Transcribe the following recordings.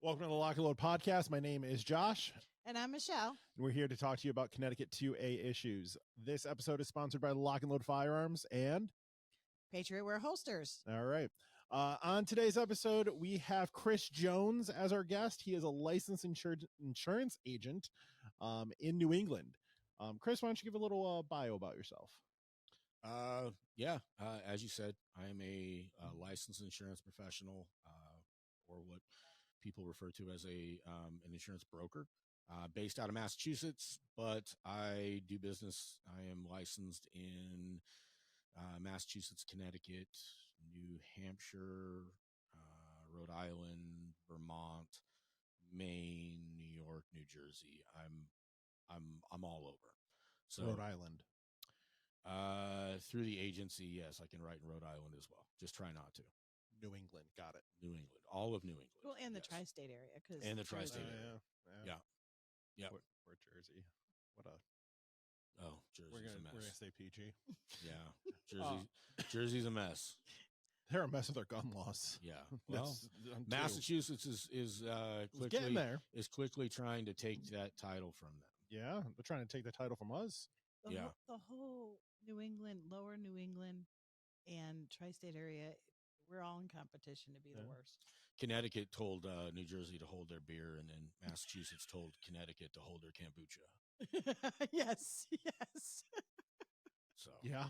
Welcome to the Lock and Load podcast. My name is Josh. And I'm Michelle. And we're here to talk to you about Connecticut 2A issues. This episode is sponsored by Lock and Load Firearms and Patriot Wear Holsters. All right. On today's episode, we have Chris Jones as our guest. He is a licensed insurance agent in New England. Chris, why don't you give a little bio about yourself? As you said, I am a licensed insurance professional, or what people refer to as an insurance broker, based out of Massachusetts, but I do business. I am licensed in Massachusetts, Connecticut, New Hampshire, Rhode Island, Vermont, Maine, New York, New Jersey. I'm all over. So Rhode Island. Through the agency, yes, I can write in Rhode Island as well. Just try not to. New England. Got it. New England. All of New England. Well, and the yes. tri-state area. And the tri-state area. Yeah. We're Jersey. What a... Oh, Jersey's We're a mess. gonna say PG. Yeah. Jersey's a mess. They're a mess with their gun laws. Yeah. Well, Massachusetts is quickly trying to take that title from them. Yeah, they're trying to take the title from us. The whole New England, lower New England, and tri-state area, we're all in competition to be the worst. Connecticut told New Jersey to hold their beer, and then Massachusetts told Connecticut to hold their kombucha. Yes. So yeah,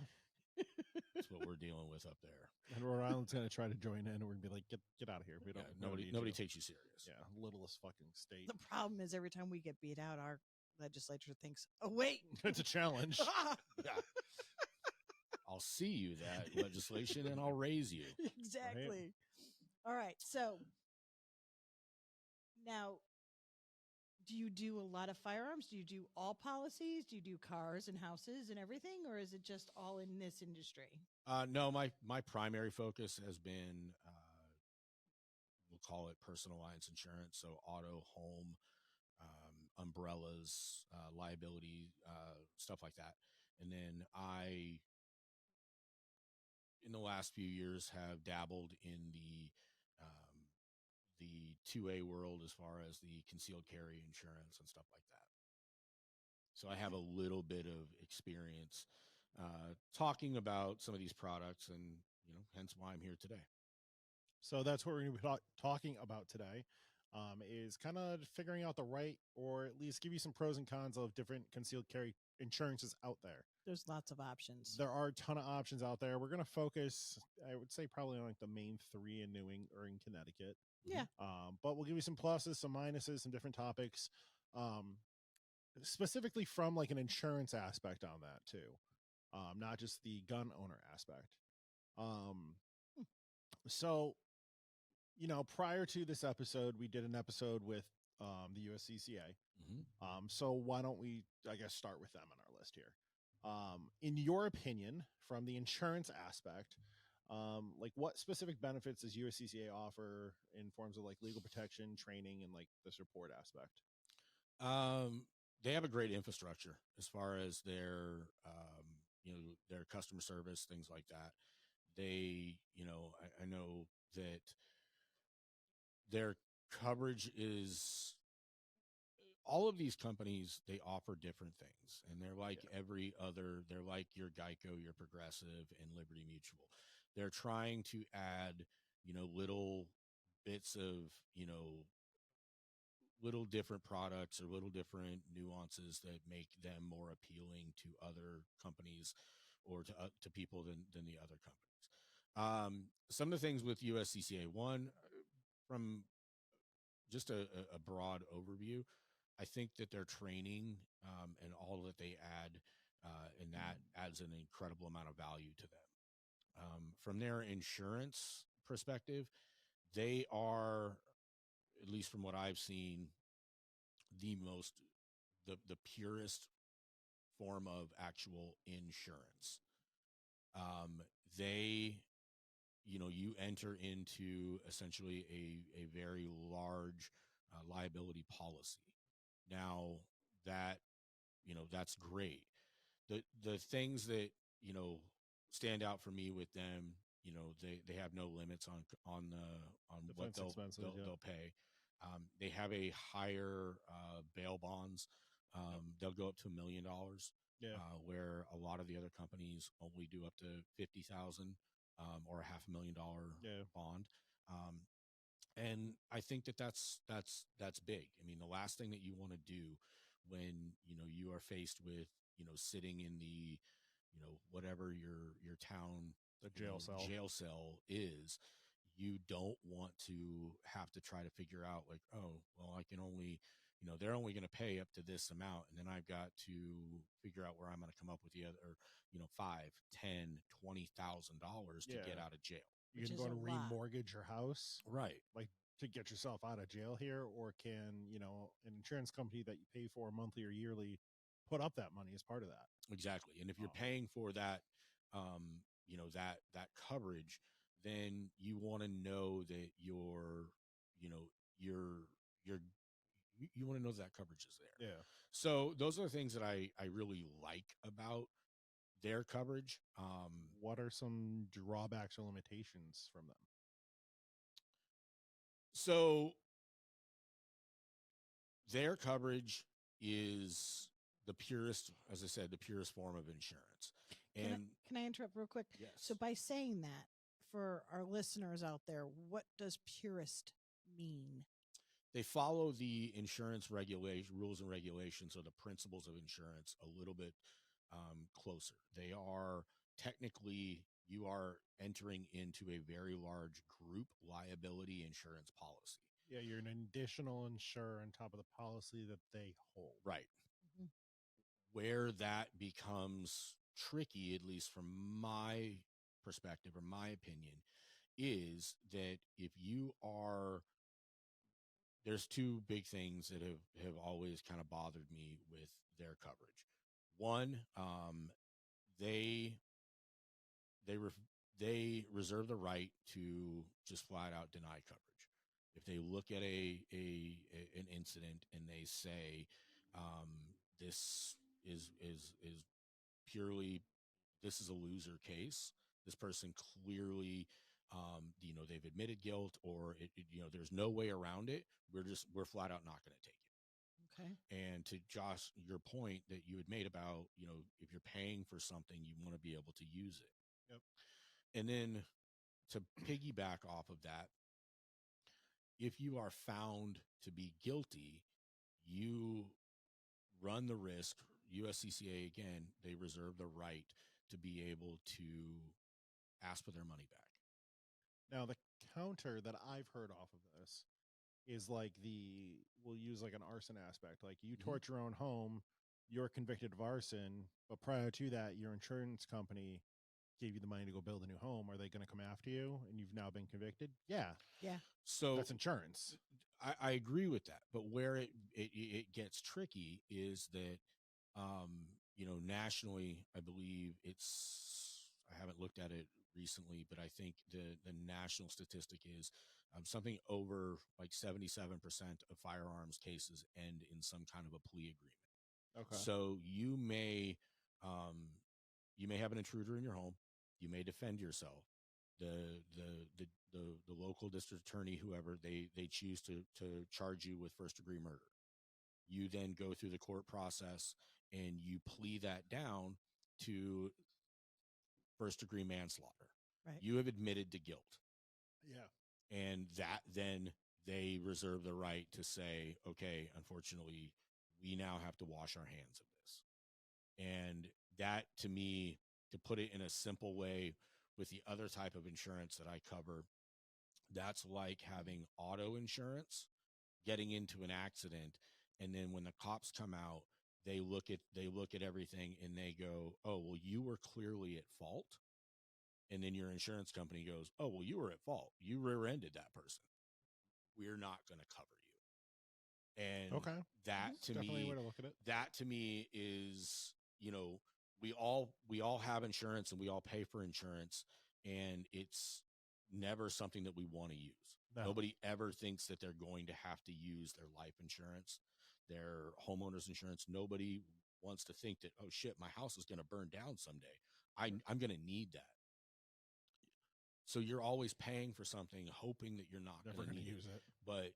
that's what we're dealing with up there. And Rhode Island's going to try to join in, and we're going to be like, get out of here. We don't. Nobody takes you serious. Yeah, littlest fucking state. The problem is every time we get beat out, our legislature thinks, "Oh wait, it's a challenge." Yeah. I'll see you that legislation, and I'll raise you. Exactly. Right. All right. So now, do you do a lot of firearms? Do you do all policies? Do you do cars and houses and everything? Or is it just all in this industry? No, my primary focus has been, we'll call it personal lines insurance. So auto, home, umbrellas, liability, stuff like that. And then in the last few years, have dabbled in the 2A world as far as the concealed carry insurance and stuff like that. So I have a little bit of experience talking about some of these products, and hence why I'm here today. So that's what we're going to be talking about today. Is kind of figuring out the right, or at least give you some pros and cons of different concealed carry insurances out there. There's lots of options. There are a ton of options out there. We're going to focus, I would say, probably on like the main three in New England or in Connecticut. Yeah. But we'll give you some pluses, some minuses, some different topics, specifically from like an insurance aspect on that too. Not just the gun owner aspect. So, prior to this episode, we did an episode with the USCCA. Mm-hmm. So why don't we, I guess, start with them on our list here. In your opinion, from the insurance aspect, like what specific benefits does USCCA offer in forms of like legal protection, training, and like the support aspect? They have a great infrastructure as far as their customer service, things like that. They, I know that their coverage is, all of these companies, they offer different things, and they're like every other, they're like your Geico, your Progressive, and Liberty Mutual. They're trying to add, little bits of, little different products or little different nuances that make them more appealing to other companies or to people than the other companies. Some of the things with USCCA, one, from just a broad overview, I think that their training and all that they add, and that adds an incredible amount of value to them. From their insurance perspective, they are, at least from what I've seen, the purest form of actual insurance. They, you enter into essentially a very large liability policy. Now that, that's great. The things that, stand out for me with them, they have no limits on what they'll pay. They have a higher bail bonds. They'll go up to $1 million, Yeah. where a lot of the other companies only do up to 50,000 or $500,000 Yeah. bond. And I think that's big. I mean, the last thing that you want to do when you are faced with sitting in the whatever your town The jail cell. jail cell is, you don't want to have to try to figure out like, oh well, I can only they're only going to pay up to this amount, and then I've got to figure out where I'm going to come up with the other five, $10,000, $20,000 to get Yeah. out of jail. You Which can is go a to lot. remortgage your house, Right. like to get yourself out of jail here, or can an insurance company that you pay for monthly or yearly put up that money as part of that? Exactly. And if you're paying for that, that coverage, then you want to know that you want to know that coverage is there. Yeah. So those are the things that I really like about their coverage. What are some drawbacks or limitations from them? So their coverage is the purest, as I said, the purest form of insurance. And Can I interrupt real quick? yes. So by saying that, for our listeners out there, what does purist mean? They follow the insurance rules and regulations, or the principles of insurance, a little bit closer. They are technically, you are entering into a very large group liability insurance policy. Yeah, you're an additional insurer on top of the policy that they hold. Right. Mhm. Where that becomes tricky, at least from my perspective or my opinion, is that if you are, there's two big things that have always kind of bothered me with their coverage. One, they reserve the right to just flat out deny coverage. If they look at an incident and they say, this is purely, this is a loser case. This person clearly, they've admitted guilt, or there's no way around it. We're flat out not going to take it. Okay. And to Josh, your point that you had made about, if you're paying for something, you want to be able to use it. Yep. And then to piggyback off of that, if you are found to be guilty, you run the risk. USCCA, again, they reserve the right to be able to ask for their money back. Now, the counter that I've heard off of this is like we'll use like an arson aspect. Like you torch your own home, you're convicted of arson, but prior to that, your insurance company gave you the money to go build a new home. Are they going to come after you and you've now been convicted? Yeah. Yeah. So that's insurance. I agree with that. But where it gets tricky is that, nationally, I believe I haven't looked at it recently, but I think the national statistic is something over like 77% of firearms cases end in some kind of a plea agreement. Okay. So you may have an intruder in your home. You may defend yourself. The local district attorney, whoever, they choose to charge you with first-degree murder. You then go through the court process and you plea that down to first-degree manslaughter. Right. You have admitted to guilt. Yeah. And that then they reserve the right to say, okay, unfortunately, we now have to wash our hands of this. And that, to me, to put it in a simple way, with the other type of insurance that I cover, that's like having auto insurance, getting into an accident, and then when the cops come out, they look at everything and they go, oh, well, you were clearly at fault. And then your insurance company goes, oh, well, you were at fault. You rear-ended that person. We're not going to cover you. And Okay. that That's to definitely me, a way to look at it. that to me is, we all have insurance and we all pay for insurance, and it's never something that we want to use. No. Nobody ever thinks that they're going to have to use their life insurance, their homeowner's insurance. Nobody wants to think that, oh shit, my house is going to burn down someday. I'm going to need that. So you're always paying for something, hoping that you're not Never going to use use it. But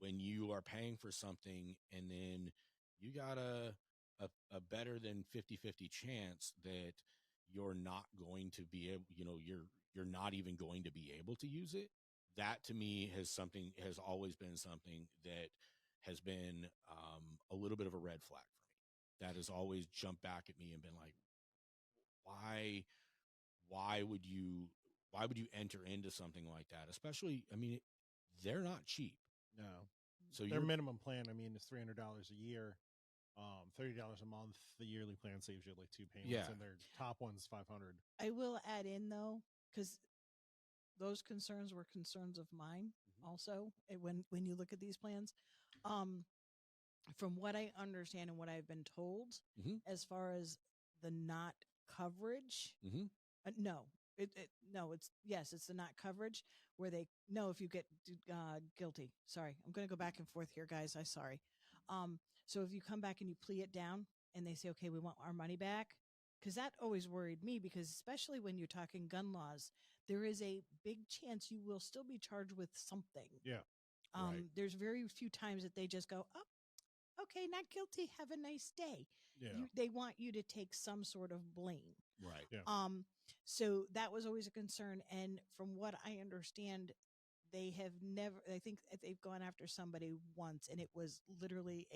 when you are paying for something and then you got a better than 50-50 chance that you're not going to be able, you're not even going to be able to use it. That to me has always been something that has been a little bit of a red flag for me. That has always jumped back at me and been like, why would you enter into something like that? Especially, I mean, they're not cheap. No. So Their minimum plan, I mean, is $300 a year, $30 a month. The yearly plan saves you like 2 payments, and their top one's $500. I will add in though, because those concerns were concerns of mine also. When you look at these plans, from what I understand and what I've been told, as far as the not coverage, it's the not coverage where they know if you get guilty. Sorry, I'm going to go back and forth here, guys. I'm sorry. So if you come back and you plea it down and they say, okay, we want our money back, because that always worried me, because especially when you're talking gun laws, there is a big chance you will still be charged with something. Yeah. Right. There's very few times that they just go, oh, okay, not guilty. Have a nice day. Yeah. They want you to take some sort of blame. Right. Yeah. So that was always a concern. And from what I understand, they have never, I think they've gone after somebody once, and it was literally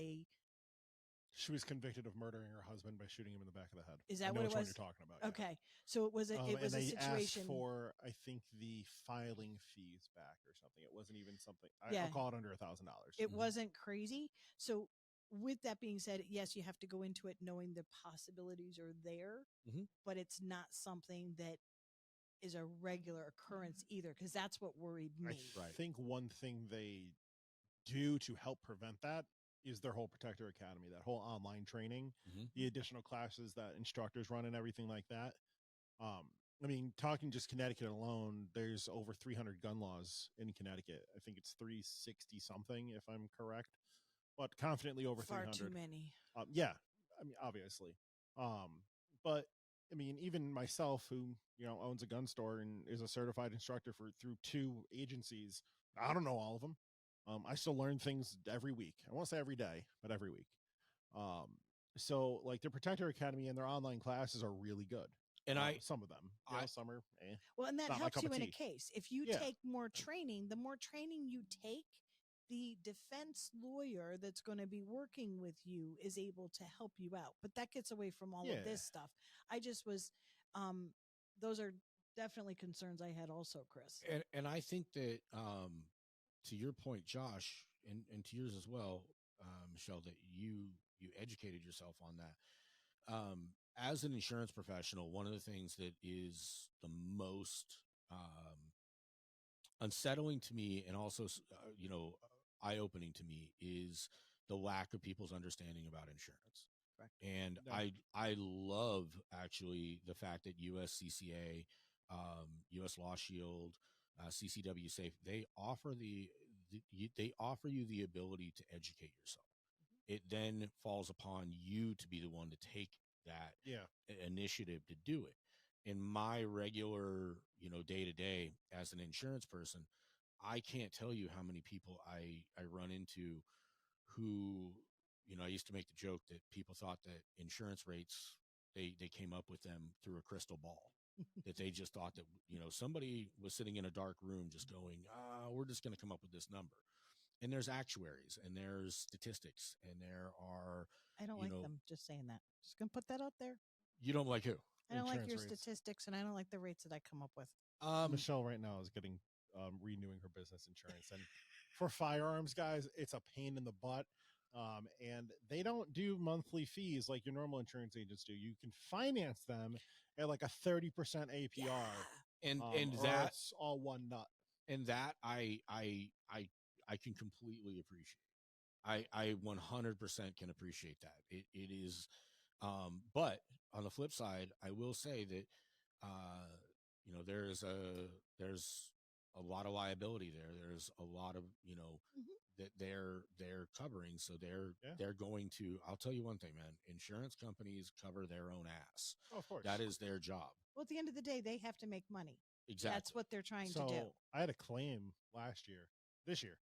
She was convicted of murdering her husband by shooting him in the back of the head. Is that I know what it which one was? you're talking about. Yeah. Okay. So it was a situation asked for, I think, the filing fees back or something. It wasn't even something. Yeah. I'll call it under $1,000. It wasn't crazy. So with that being said, yes, you have to go into it knowing the possibilities are there, but it's not something that is a regular occurrence either, because that's what worried me. I think one thing they do to help prevent that is their whole Protector Academy, that whole online training, the additional classes that instructors run and everything like that. I mean, talking just Connecticut alone, there's over 300 gun laws in Connecticut. I think it's 360 something, if I'm correct, but confidently over Far 300. too many. Yeah, I mean, obviously. But I mean, even myself, who owns a gun store and is a certified instructor through 2 agencies, I don't know all of them. I still learn things every week. I won't say every day, but every week. So like the Protector Academy and their online classes are really good. And some of them, some are. Well, and that not my helps cup you of in a tea. case. If you take more training, the more training you take, the defense lawyer that's going to be working with you is able to help you out. But that gets away from all of this stuff. I just was, those are definitely concerns I had also, Chris. And I think that, to your point, Josh, and to yours as well, Michele, that you educated yourself on that. As an insurance professional, one of the things that is the most unsettling to me, and also eye-opening to me, is the lack of people's understanding about insurance. Correct. And I love actually the fact that USCCA, US Law Shield, CCW Safe, they offer they offer you the ability to educate yourself. It then falls upon you to be the one to take that initiative to do it. In my regular, day to day as an insurance person, I can't tell you how many people I run into who, I used to make the joke that people thought that insurance rates, they came up with them through a crystal ball. That they just thought that, somebody was sitting in a dark room just going, we're just going to come up with this number. And there's actuaries and there's statistics and there are. I don't like them. Just saying that. Just going to put that out there. You don't like who? I don't like your statistics, and I don't like the rates that I come up with. Michele right now is getting renewing her business insurance, and for firearms guys, it's a pain in the butt. And they don't do monthly fees like your normal insurance agents do. You can finance them at like a 30% APR, and that's all one nut. And that I can completely appreciate. I 100% can appreciate that. It is, but on the flip side, I will say that there's a lot of liability there. There's a lot of that they're covering. So they're going to. I'll tell you one thing, man. Insurance companies cover their own ass. Oh, of course, that is their job. Well, at the end of the day, they have to make money. Exactly. That's what they're trying to do. I had a claim this year,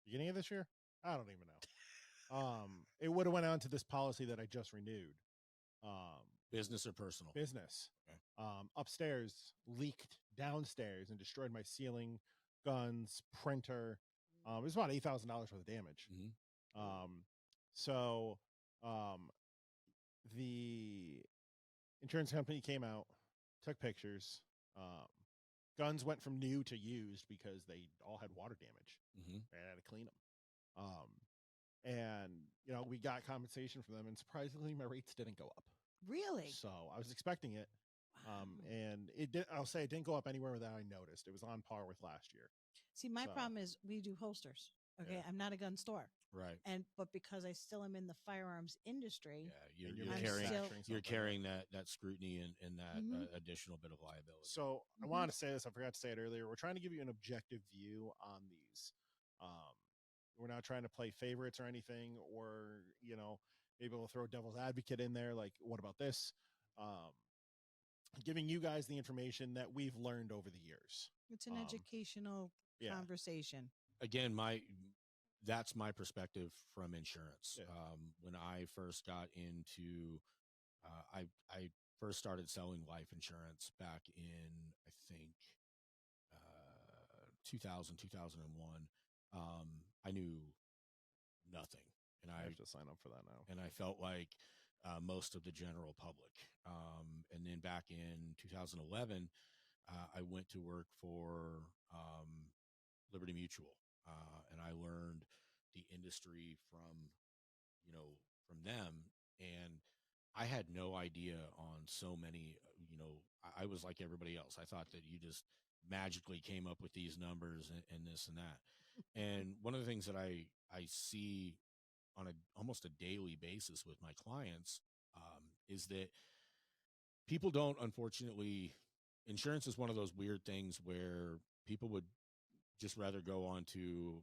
beginning of this year. I don't even know. It would have went on to this policy that I just renewed. Business or personal? Business. Okay. Upstairs leaked downstairs and destroyed my ceiling, guns, printer. It was about $8,000 worth of damage. So the insurance company came out, took pictures. Guns went from new to used because they all had water damage. I had to clean them. And, you know, we got compensation from them, and surprisingly, my rates didn't go up. Really? So I was expecting it. And it did. I'll say it didn't go up anywhere that I noticed. It was on par with last year. See, my problem is we do holsters. Okay, Yeah. I'm not a gun store, Right. but because I still am in the firearms industry, Yeah, And you're I'm carrying still- you're carrying that scrutiny and that Mhm. additional bit of liability. So I wanted to say this. I forgot to say it earlier. We're trying to give you an objective view on these. We're not trying to play favorites or anything, or, you know, maybe we'll throw devil's advocate in there. Like, what about this? Giving you guys the information that we've learned over the years. it's an educational conversation. Again, that's my perspective from insurance. Yeah. When I first got into, I first started selling life insurance back in, I think, 2000, 2001. I knew nothing, and I have to sign up for that now. and I felt like most of the general public. And then back in 2011, I went to work for Liberty Mutual, and I learned the industry from them. And I had no idea on so many. I was like everybody else. I thought that you just magically came up with these numbers and this and that. And one of the things that I see on almost a daily basis with my clients is that people don't, unfortunately, insurance is one of those weird things where people would just rather go on to,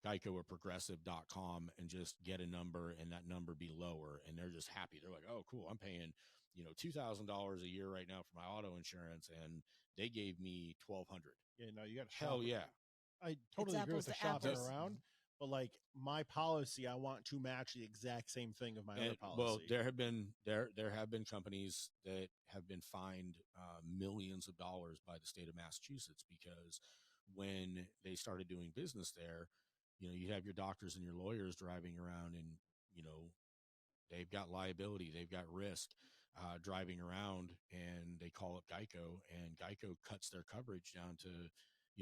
Geico or progressive.com and just get a number and that number be lower. And they're just happy. They're like, oh, cool. I'm paying, $2,000 a year right now for my auto insurance. And they gave me $1,200. Yeah, no, you got to Hell yeah. I totally agree with the shopping apples. around, but like my policy, I want to match the exact same thing of my other policy. Well, there have been companies that have been fined millions of dollars by the state of Massachusetts because when they started doing business there, you have your doctors and your lawyers driving around, and they've got liability, they've got risk, driving around, and they call up Geico, and Geico cuts their coverage down to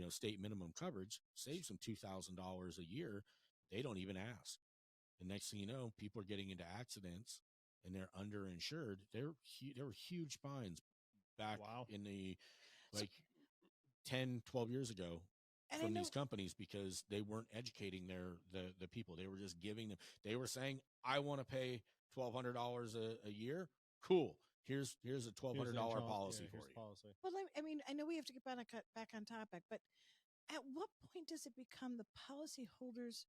state minimum coverage, saves them $2,000 a year. They don't even ask. And next thing you know, people are getting into accidents and they're underinsured. There were huge fines back in the 10, 12 years ago from these companies because they weren't educating the people. They were just giving them. They were saying, "I want to pay $1,200 a year. Cool. Here's a $1,200 policy for you." Policy. Well, I mean, I know we have to get back on topic, but at what point does it become the policyholder's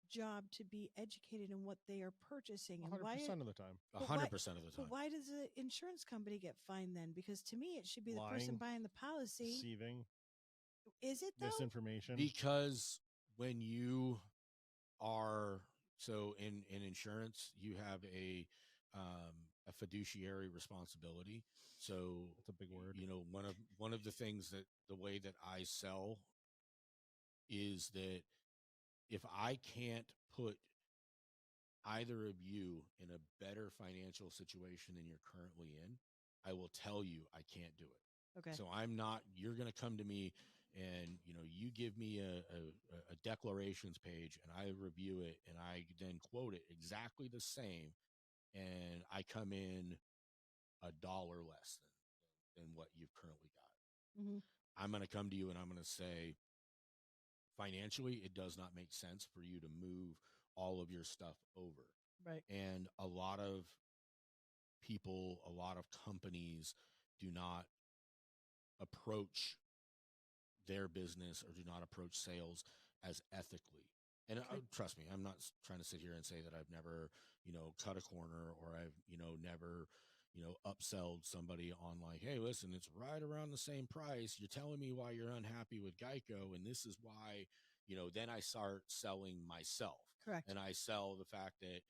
job to be educated in what they are purchasing? And 100% of the time. 100% of the time. But why does the insurance company get fined then? Because to me, it should be the person Lying, buying the policy. Deceiving, Is it though? misinformation. Because when you are in insurance, you have a fiduciary responsibility. So That's a big word. One of the things that the way that I sell is that if I can't put either of you in a better financial situation than you're currently in, I will tell you I can't do it. Okay. So you're going to come to me and, you give me a declarations page and I review it and I then quote it exactly the same. And I come in $1 less than what you've currently got. Mm-hmm. I'm going to come to you and I'm going to say, financially, it does not make sense for you to move all of your stuff over. Right. And a lot of people, a lot of companies do not approach their business or do not approach sales as ethically. And trust me, I'm not trying to sit here and say that I've never, cut a corner or I've, never, upselled somebody on like, hey, listen, it's right around the same price. You're telling me why you're unhappy with Geico, and this is why, then I start selling myself. Correct. And I sell the fact that,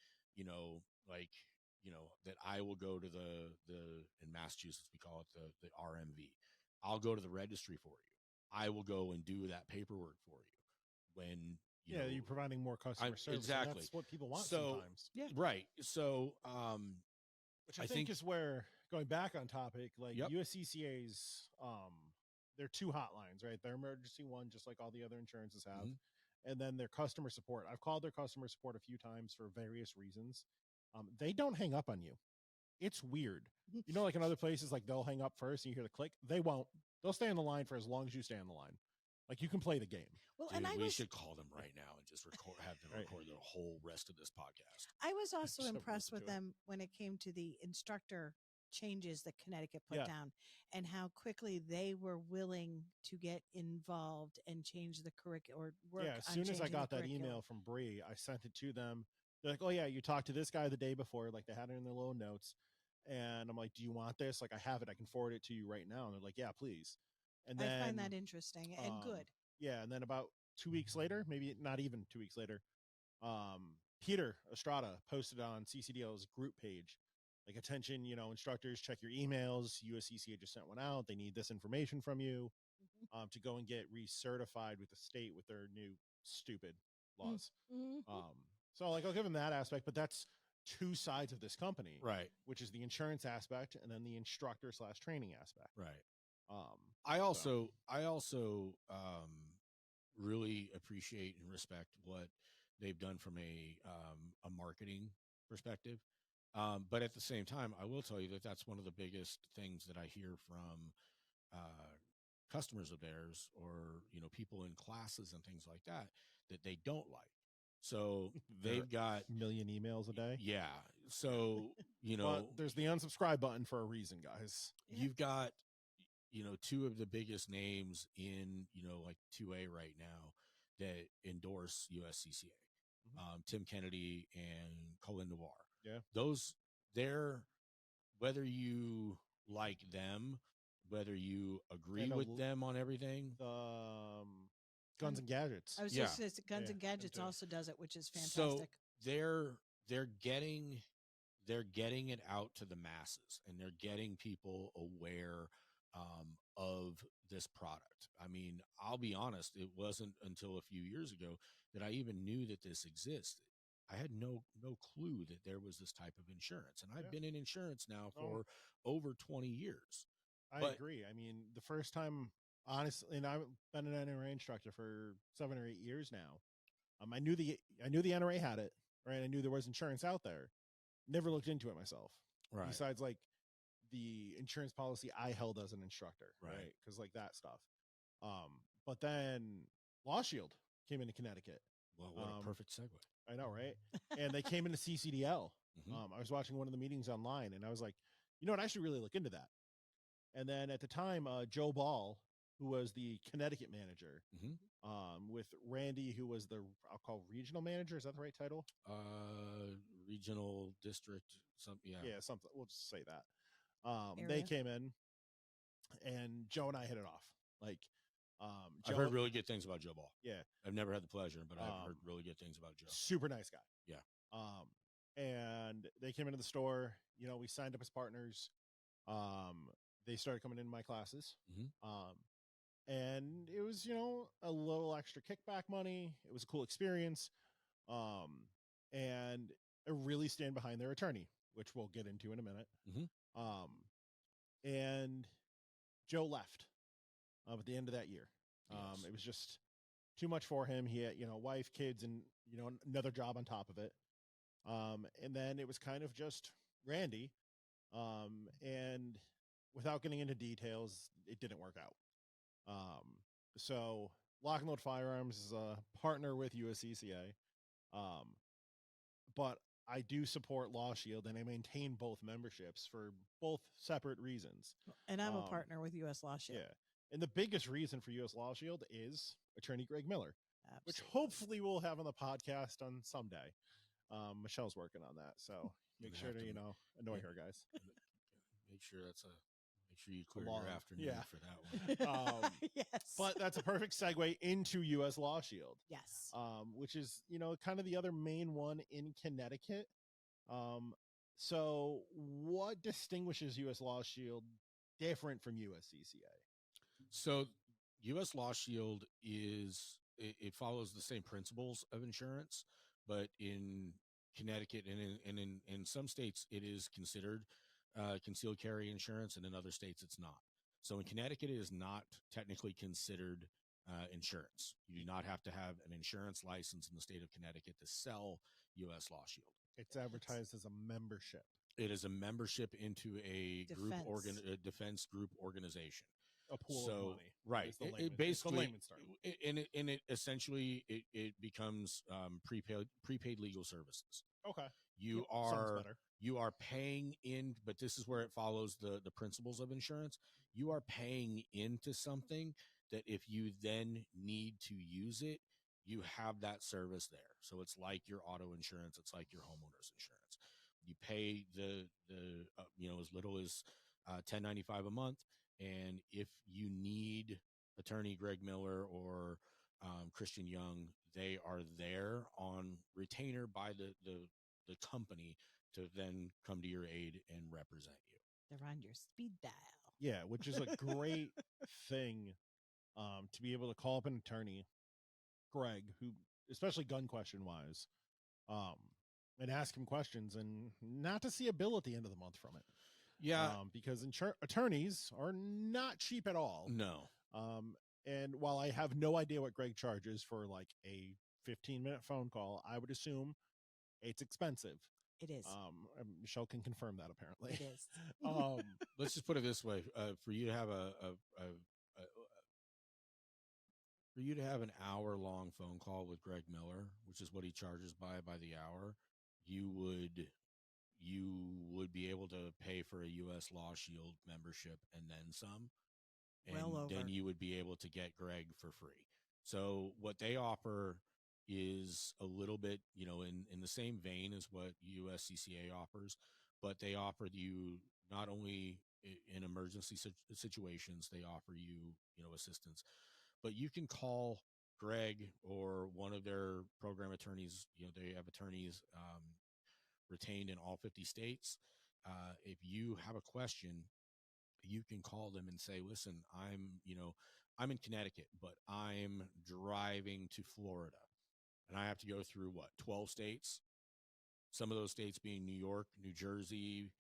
that I will go to in Massachusetts, we call it the RMV. I'll go to the registry for you. I will go and do that paperwork for you when, you're providing more customer service. Exactly. That's what people want sometimes. Yeah. Right. So, which I think is where, going back on topic, like Yep. USCCA's, they're 2 hotlines, right? Their emergency one, just like all the other insurances have, and then their customer support. I've called their customer support a few times for various reasons. They don't hang up on you. It's weird. Like in other places, like they'll hang up first and you hear the click. They won't. They'll stay on the line for as long as you stay on the line. Like you can play the game. Well, Dude, and we should call them right now and just have them record the whole rest of this podcast. I was also So impressed with to it. them when it came to the instructor changes that Connecticut put down, and how quickly they were willing to get involved and change the curriculum or work. Yeah, as soon as I got that email from Bree, I sent it to them. They're like, "Oh yeah, you talked to this guy the day before." Like they had it in their little notes, and I'm like, "Do you want this? Like I have it. I can forward it to you right now." And they're like, "Yeah, please." And then I find that interesting and good. Yeah, and then about 2 weeks later, maybe not even 2 weeks later, Peter Estrada posted on CCDL's group page, like, attention, instructors, check your emails. USCCA just sent one out. They need this information from you to go and get recertified with the state with their new stupid laws. So, like, I'll give them that aspect, but that's 2 sides of this company, Right? Which is the insurance aspect and then the instructor/training aspect, Right. I also really appreciate and respect what they've done from a marketing perspective. But at the same time, I will tell you that that's one of the biggest things that I hear from customers of theirs, or people in classes and things like that they don't like. So they've got a million emails a day. Yeah. So but there's the unsubscribe button for a reason, guys. You've got 2 of the biggest names in like 2A right now that endorse USCCA. Tim Kennedy and Colin Noir. Yeah. Whether you like them, whether you agree with them on everything. Guns and Gadgets. I was just saying, Guns and Gadgets also does it, which is fantastic. So they're getting it out to the masses, and they're getting people aware of this product. I mean, I'll be honest, it wasn't until a few years ago that I even knew that this existed. I had no clue that there was this type of insurance, and I've been in insurance now for over 20 years. I agree. I mean, the first time, honestly, and I've been an NRA instructor for 7 or 8 years now. I knew the NRA had it, right? I knew there was insurance out there. Never looked into it myself. Right. Besides, like, the insurance policy I held as an instructor, right? Because like that stuff. But then Law Shield came into Connecticut. Well, what a perfect segue. I know, right? And they came into CCDL. I was watching one of the meetings online, and I was like, you know what? I should really look into that. And then at the time, Joe Ball, who was the Connecticut manager, with Randy, who was I'll call regional manager. Is that the right title? Regional district, something. Yeah, something. We'll just say that. They came in, and Joe and I hit it off. Like, I've heard really good things about Joe Ball. Yeah, I've never had the pleasure, but I've heard really good things about Joe. Super nice guy. Yeah. And they came into the store. We signed up as partners. They started coming into my classes. And it was, a little extra kickback money. It was a cool experience. And I really stand behind their attorney, which we'll get into in a minute. And Joe left at the end of that year. It was just too much for him. He had, wife, kids, and, another job on top of it. And then it was kind of just Randy. And without getting into details, it didn't work out. So Lock and Load Firearms is a partner with USCCA. But I do support Law Shield, and I maintain both memberships for both separate reasons. And I'm a partner with US Law Shield. Yeah. And the biggest reason for US Law Shield is Attorney Greg Miller, Absolutely. which hopefully we'll have on the podcast on someday. Michelle's working on that, so make sure to annoy her, guys. Make sure sure you clear law. your afternoon Yeah. for that one. Yes. But that's a perfect segue into U.S. Law Shield, yes. which is, kind of the other main one in Connecticut. So what distinguishes U.S. Law Shield different from USCCA? So U.S. Law Shield it follows the same principles of insurance, but in Connecticut and in some states it is considered concealed carry insurance, and in other states it's not. So in Connecticut, it is not technically considered insurance. You do not have to have an insurance license in the state of Connecticut to sell U.S. Law Shield. It's advertised as a membership. It is a membership into a defense group organization. A pool of money. Right. It basically, layman's term. it essentially it becomes prepaid legal services. Okay. You are paying in, but this is where it follows the principles of insurance. You are paying into something that if you then need to use it, you have that service there. So it's like your auto insurance. It's like your homeowner's insurance. You pay the as little as $10.95 a month. And if you need attorney Greg Miller or Christian Young, they are there on retainer by the company to then come to your aid and represent you. They're on your speed dial. Yeah, which is a great thing to be able to call up an attorney, Greg, who, especially gun question wise, and ask him questions and not to see a bill at the end of the month from it. Yeah. Because attorneys are not cheap at all. No. And while I have no idea what Greg charges for like a 15-minute phone call, I would assume it's expensive. It is. Michele can confirm that apparently. It is. Let's just put it this way: for you to have an hour-long phone call with Greg Miller, which is what he charges by the hour, you would be able to pay for a U.S. Law Shield membership and then some, and then you would be able to get Greg for free. So what they offer is a little bit, in the same vein as what USCCA offers, but they offer you not only in emergency situations, they offer you, assistance, but you can call Greg or one of their program attorneys. They have attorneys retained in all 50 states. If you have a question, you can call them and say, listen, I'm in Connecticut, but I'm driving to Florida and I have to go through 12 states. Some of those states being New York, New Jersey,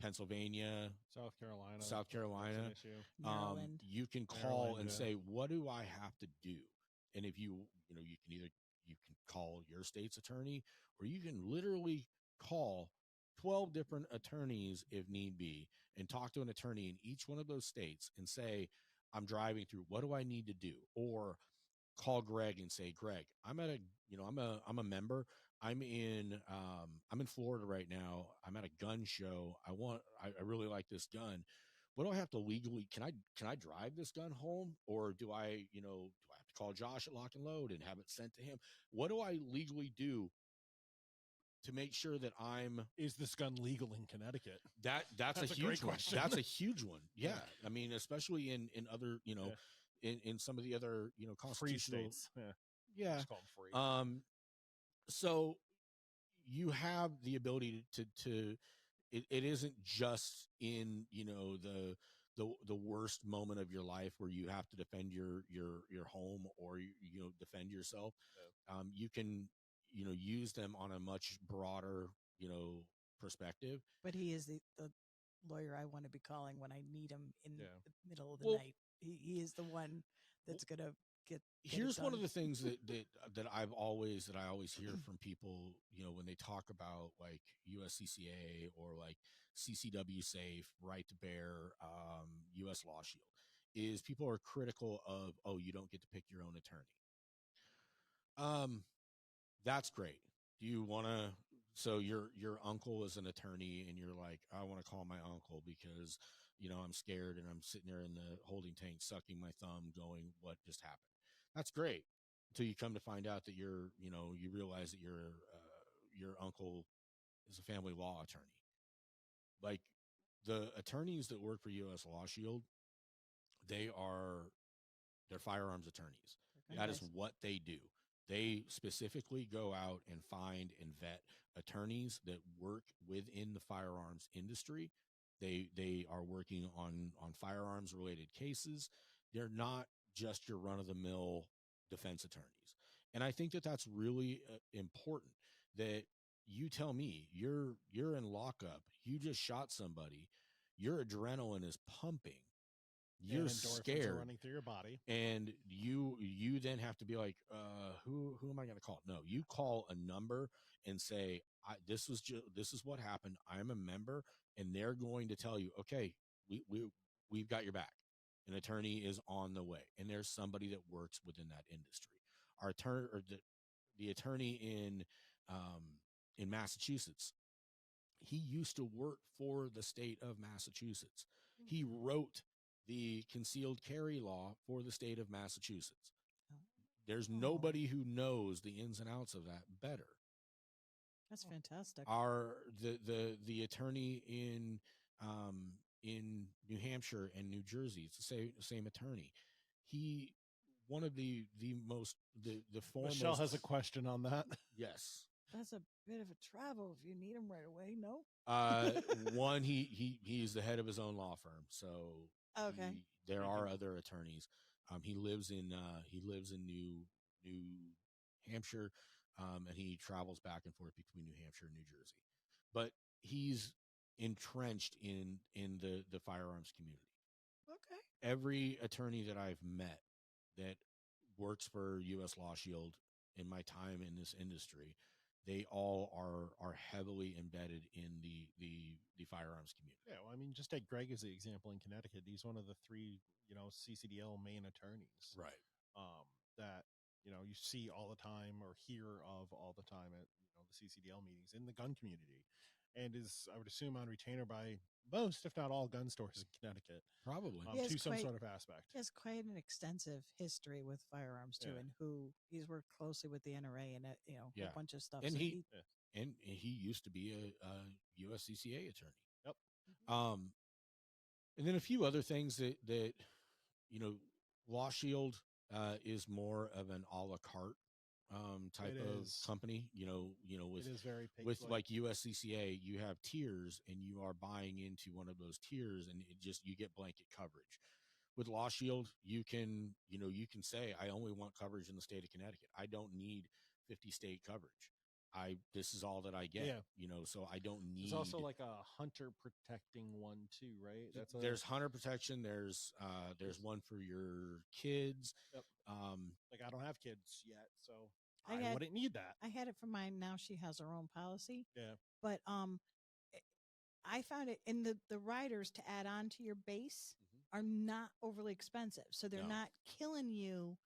Pennsylvania, South Carolina, Maryland. You can call and say, what do I have to do? And if you can call your state's attorney, or you can literally call 12 different attorneys if need be and talk to an attorney in each one of those states and say, I'm driving through, what do I need to do? Or call Greg and say, Greg, I'm a member. I'm in Florida right now. I'm at a gun show. I really like this gun. What do I have to legally, can I drive this gun home? Or do I have to call Josh at Lock and Load and have it sent to him? What do I legally do to make sure that is this gun legal in Connecticut? That's a huge one. Question. That's a huge one. Yeah. I mean, especially in other, in some of the other, constitutional free states. Yeah. Just call them free. So you have the ability to it isn't just in, the worst moment of your life where you have to defend your home or, defend yourself. Yeah. You can, use them on a much broader, perspective. But he is the lawyer I want to be calling when I need him in the middle of the night. He is the one that's going to get here's one of the things that I always hear from people, when they talk about like USCCA or like CCW Safe, Right to Bear, U.S. Law Shield, is people are critical of, you don't get to pick your own attorney. That's great. Do you want to? So your uncle is an attorney, and you're like, I want to call my uncle because I'm scared, and I'm sitting there in the holding tank, sucking my thumb, going, what just happened? That's great. Until you come to find out that you realize that your uncle is a family law attorney. Like, the attorneys that work for U.S. Law Shield, they're firearms attorneys. They're That good is guys. what they do. They specifically go out and find and vet attorneys that work within the firearms industry. They are working on firearms related cases. They're not just your run of the mill defense attorneys. And I think that that's really important. That you tell me you're in lockup, you just shot somebody, your adrenaline is pumping, you're and endorphins scared, are running through your body. and you then have to be like, who am I going to call? No, you call a number and say, this is what happened. I'm a member, and they're going to tell you, okay, we've got your back. An attorney is on the way, and there's somebody that works within that industry. Our attorney, or the attorney in Massachusetts, he used to work for the state of Massachusetts. He wrote the concealed carry law for the state of Massachusetts. There's nobody who knows the ins and outs of that better. That's fantastic. The attorney in New Hampshire and New Jersey, it's the same attorney. He one of the foremost. Michele has a question on that. Yes. That's a bit of a travel if you need him right away. No. One, he's the head of his own law firm, so Okay. there are other attorneys. He lives in New Hampshire, and he travels back and forth between New Hampshire and New Jersey. But he's entrenched in the firearms community. Okay. Every attorney that I've met that works for U.S. Law Shield in my time in this industry, they all are heavily embedded in the firearms community. Yeah, well, I mean, just take Greg as the example in Connecticut. He's one of the 3, CCDL main attorneys, Right. That you see all the time or hear of all the time at the CCDL meetings in the gun community, and is, I would assume, on retainer by most, if not all, gun stores in Connecticut. Probably. To some sort of aspect. He has quite an extensive history with firearms too, Yeah. and he's worked closely with the NRA and a Yeah. whole bunch of stuff. And So he used to be a USCCA attorney. Yep. And then a few other things that Law Shield is more of an a la carte type of company. It is very with like USCCA, you have tiers, and you are buying into one of those tiers, and you get blanket coverage. With Law Shield, you can say, I only want coverage in the state of Connecticut. I don't need 50 state coverage. This is all that I get. Yeah. So I don't need. There's also like a hunter protecting one too, right? There's hunter protection. There's one for your kids. Yep. Like, I don't have kids yet, so I wouldn't need that. I had it for mine. Now she has her own policy. Yeah. But I found it in the riders to add on to your base are not overly expensive, so they're not killing you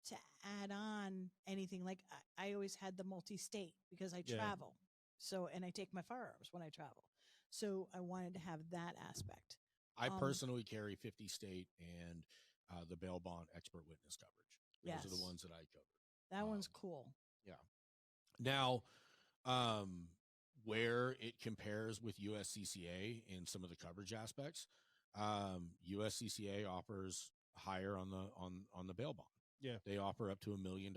to add on anything. Like I always had the multi-state because I travel, so, and I take my firearms when I travel, so I wanted to have that aspect. I personally carry 50 state and the bail bond expert witness coverage. Those are the ones that I cover. That one's cool. Yeah. Now, where it compares with USCCA in some of the coverage aspects, USCCA offers higher on the bail bond. Yeah. They offer up to $1 million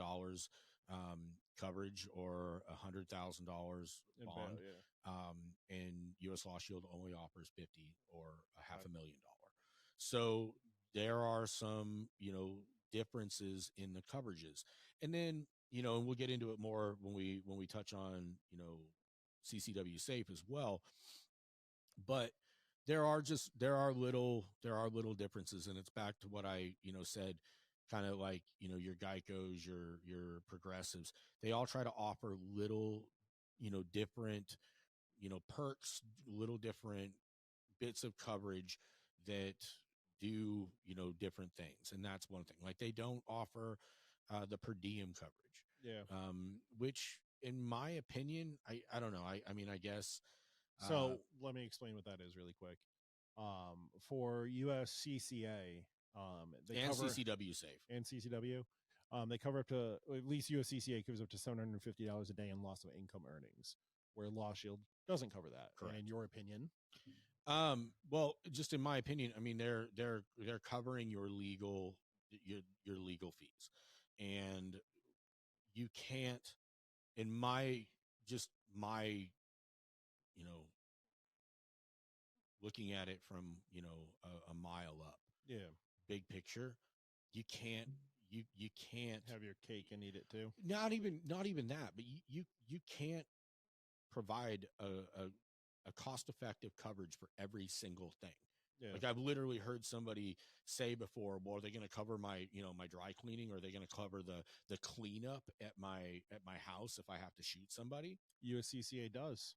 coverage or $100,000 bond. And U.S. Law Shield only offers 50 or $500,000. So there are some, differences in the coverages. And then, and we'll get into it more when we touch on, CCW Safe as well. But there are little differences, and it's back to what I, said, kind of like, your Geicos, your Progressives. They all try to offer little, different, perks, little different bits of coverage that do, different things. And that's one thing. Like, they don't offer the per diem coverage. Yeah. Which, in my opinion, I don't know. I mean, I guess. So let me explain what that is really quick. For USCCA, they and cover CCW Safe and CCW, they cover up to, at least USCCA covers up to $750 a day in loss of income earnings, where Law Shield doesn't cover that. Correct. In your opinion? Well, just in my opinion, I mean, they're covering your legal fees, and you can't, in my, you know, looking at it from, a mile up, Yeah. big picture, you can't Have your cake and eat it too. not even that, but you can't provide a cost-effective coverage for every single thing. Yeah. Like I've literally heard somebody say before, well, are they going to cover my, my dry cleaning? Or are they going to cover the cleanup at my house if I have to shoot somebody? USCCA does.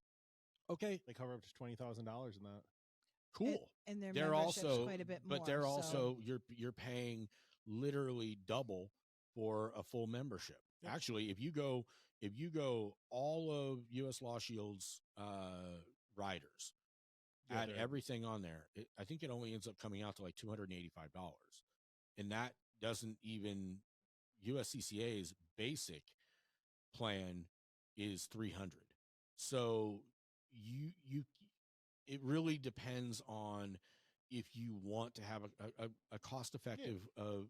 Okay, They cover up to $20,000 in that. cool. And their They're membership's also, quite a bit but more. they're so- also you're paying literally double for a full membership. Yep. Actually, if you go all of US Law Shield's riders, Yeah, add they're- everything on there, I think it only ends up coming out to like $285, and that doesn't even, USCCA's basic plan is 300. So you it really depends on if you want to have a cost effective Well,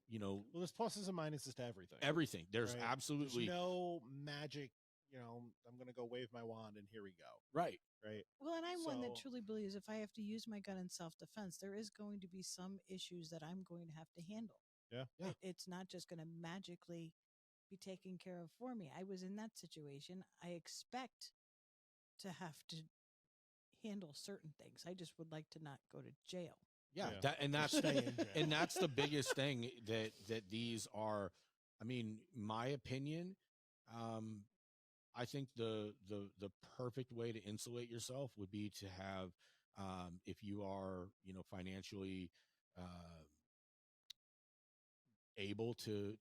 there's pluses and minuses to everything. everything. There's Right. absolutely There's no magic. I'm gonna go wave my wand and here we go. right. Right. Well, and I'm one that So- truly believes if I have to use my gun in self-defense, there is going to be some issues that I'm going to have to handle. Yeah. Yeah. It's not just going to magically be taken care of for me. I was in that situation. I expect to have to handle certain things. I just would like to not go to jail. Yeah, Yeah. that's Stay in jail. and that's the biggest thing that these are. I mean, my opinion, I think the perfect way to insulate yourself would be to have, if you are, financially able to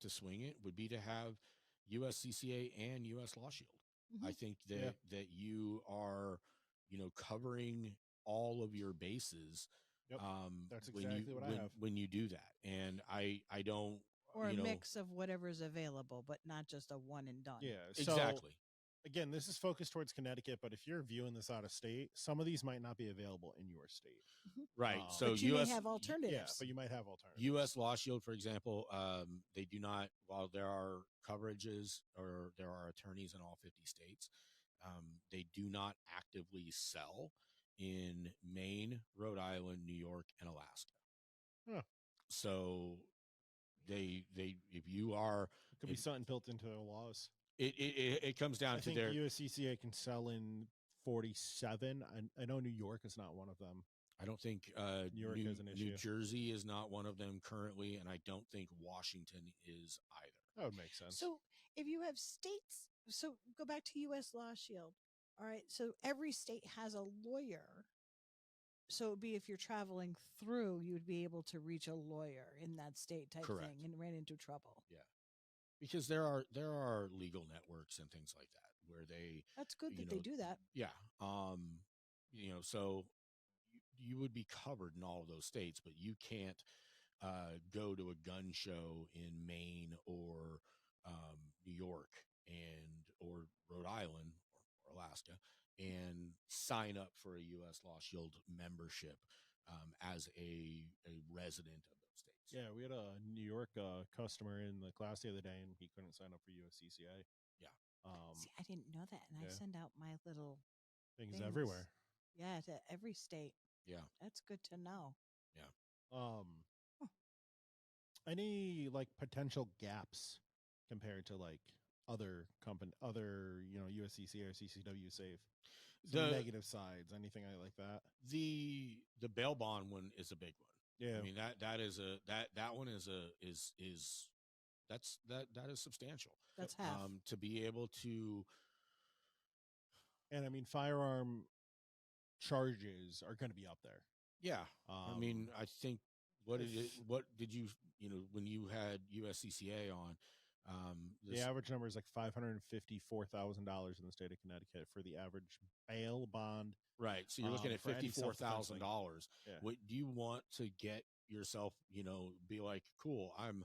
swing it, would be to have USCCA and US Law Shield. I think that you are, covering all of your bases. Yep. That's when exactly what I have. when you do that, and I don't, Or a mix of whatever's available, but not just a one and done. Yeah. exactly. Again, this is focused towards Connecticut, but if you're viewing this out of state, some of these might not be available in your state. Right. Oh. So But you US may have alternatives. Yeah, but you might have alternatives. U.S. Law Shield, for example, they do not, while there are coverages or there are attorneys in all 50 states, they do not actively sell in Maine, Rhode Island, New York, and Alaska. Huh. So they if you are, It could be something built into their laws. it comes down I to think their. USCCA can sell in 47. I know New York is not one of them. I don't think New York has an New issue. Jersey is not one of them currently, and I don't think Washington is either. That would make sense. So if you have states, so go back to U.S. Law Shield. All right. So every state has a lawyer. So it would be if you're traveling through, you would be able to reach a lawyer in that state type Correct. thing and ran into trouble. Because there are legal networks and things like that where they. That's good You that they know, do that. Yeah. So you would be covered in all of those states, but you can't go to a gun show in Maine or New York or Rhode Island or Alaska and sign up for a U.S. Law Shield membership as a resident of those states. Yeah, we had a New York customer in the class the other day, and he couldn't sign up for USCCA. Yeah. See, I didn't know that, and I yeah. send out my little Things things. everywhere. Yeah, to every state. Yeah. That's good to know. Any like potential gaps compared to like other USCCA or CCW Safe? Some negative sides, anything like that? The bail bond one is a big one. Yeah. I mean that one is substantial. That's half. To be able to. And I mean, firearm charges are going to be up there. Yeah. I mean, I think what did you when you had USCCA on, the average number is like $554,000 in the state of Connecticut for the average bail bond. Right. So you're looking at for any $54,000. Yeah. What do you want to get yourself, be like, cool, I'm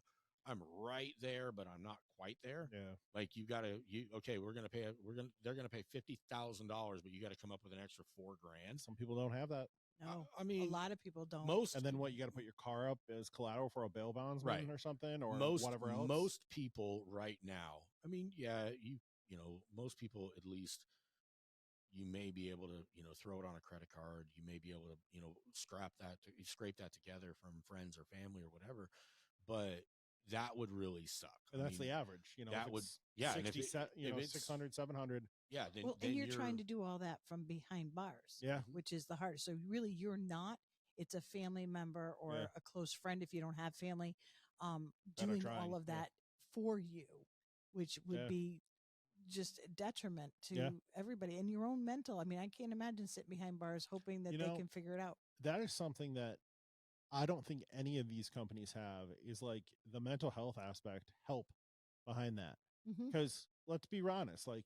right there, but I'm not quite there. Yeah. Like they're going to pay $50,000, but you got to come up with an extra $4,000. Some people don't have that. No, I mean, a lot of people don't. most And then what? You got to put your car up as collateral for a bail bondsman Right. or something, or most whatever else. most people right now. I mean, yeah, you know, most people at least you may be able to, you know, throw it on a credit card. You may be able to, you know, scrape that together from friends or family or whatever. But that would really suck. And I that's mean, the average. You know, that if would, it's yeah. And if 60, you know, it's 600, 700. yeah, then Well, then and you're trying to do all that from behind bars, Yeah. which is the hardest. So really, you're not. It's a family member or Yeah. a close friend if you don't have family, That are doing trying, all of yeah. that for you, which would Yeah. be just a detriment to Yeah. everybody and your own mental. I mean, I can't imagine sitting behind bars hoping that You they know, can figure it out. That is something that I don't think any of these companies have, is like the mental health aspect help behind that. Mm-hmm. Because let's be honest, like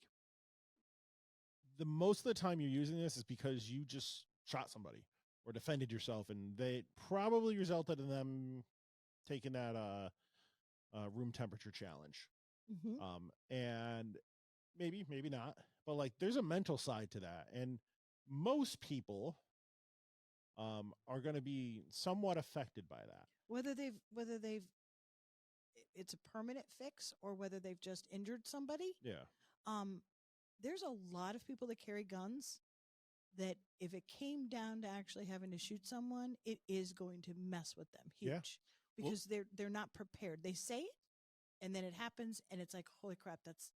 the most of the time you're using this is because you just shot somebody or defended yourself, and they probably resulted in them taking that room temperature challenge. Mm-hmm. And maybe not, but like there's a mental side to that, and most people are going to be somewhat affected by that. Whether they've it's a permanent fix or whether they've just injured somebody. Yeah. There's a lot of people that carry guns that if it came down to actually having to shoot someone, it is going to mess with them huge. Yeah. Because they're not prepared. They say it and then it happens and it's like, holy crap, that's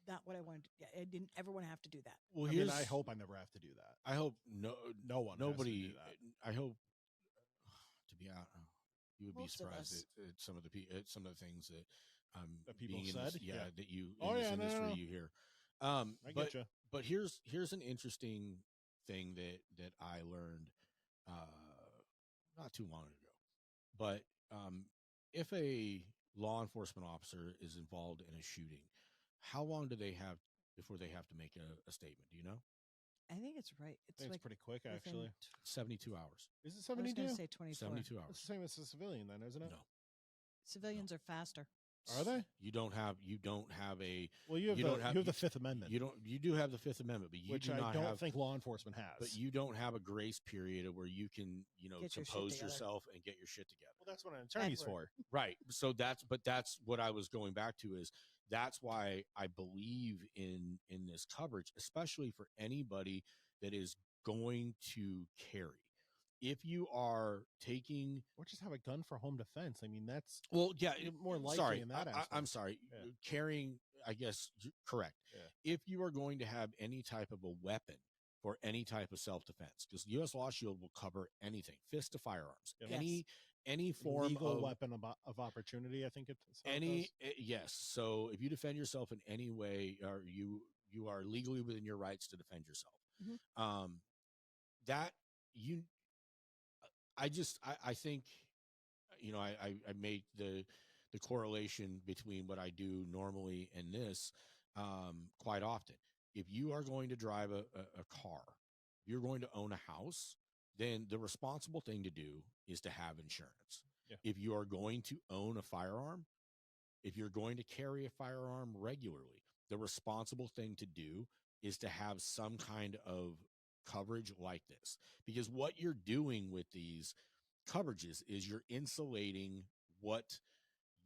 not what I wanted to. Yeah, I didn't ever want to have to do that. Well, I mean, I hope I never have to do that. I hope No one, nobody. has to do that. I hope to be out. You would Most be of surprised us. at some of the some of the things that That people being in said? this, Yeah. that you in Oh, this yeah, no, industry no. you hear. I But get you. but here's an interesting thing that I learned not too long ago. But if a law enforcement officer is involved in a shooting, how long do they have before they have to make a statement? Do you know? I think it's right. I It's think like it's pretty quick, within actually. 72 hours. Is it I was 72? going to say 24. 72 It's hours. the same as a civilian, then, isn't it? No. Civilians are faster. Are they? You don't have a. Well, you have You the don't have- you have the you- Fifth Amendment, You do have the Fifth Amendment, but you which do I not don't have. think law enforcement has. But you don't have a grace period where you can, Get your shit compose together. yourself and get your shit together. Well, that's what an attorney's Edward. for. Right. So that's what I was going back to is that's why I believe in this coverage, especially for anybody that is going to carry. If you are taking, Or just have a gun for home defense. I mean, that's well, yeah, more likely sorry, in that aspect. I'm sorry, Yeah. carrying, I guess, correct. Yeah. If you are going to have any type of a weapon for any type of self-defense, because U.S. Law Shield will cover anything, fist to firearms, Yep. any form legal of weapon of opportunity. I think it's yes. So if you defend yourself in any way, or you are legally within your rights to defend yourself, Mhm. that you. I think, I make the correlation between what I do normally and this quite often. If you are going to drive a car, if you're going to own a house, then the responsible thing to do is to have insurance. Yeah. If you are going to own a firearm, if you're going to carry a firearm regularly, the responsible thing to do is to have some kind of coverage like this, because what you're doing with these coverages is you're insulating what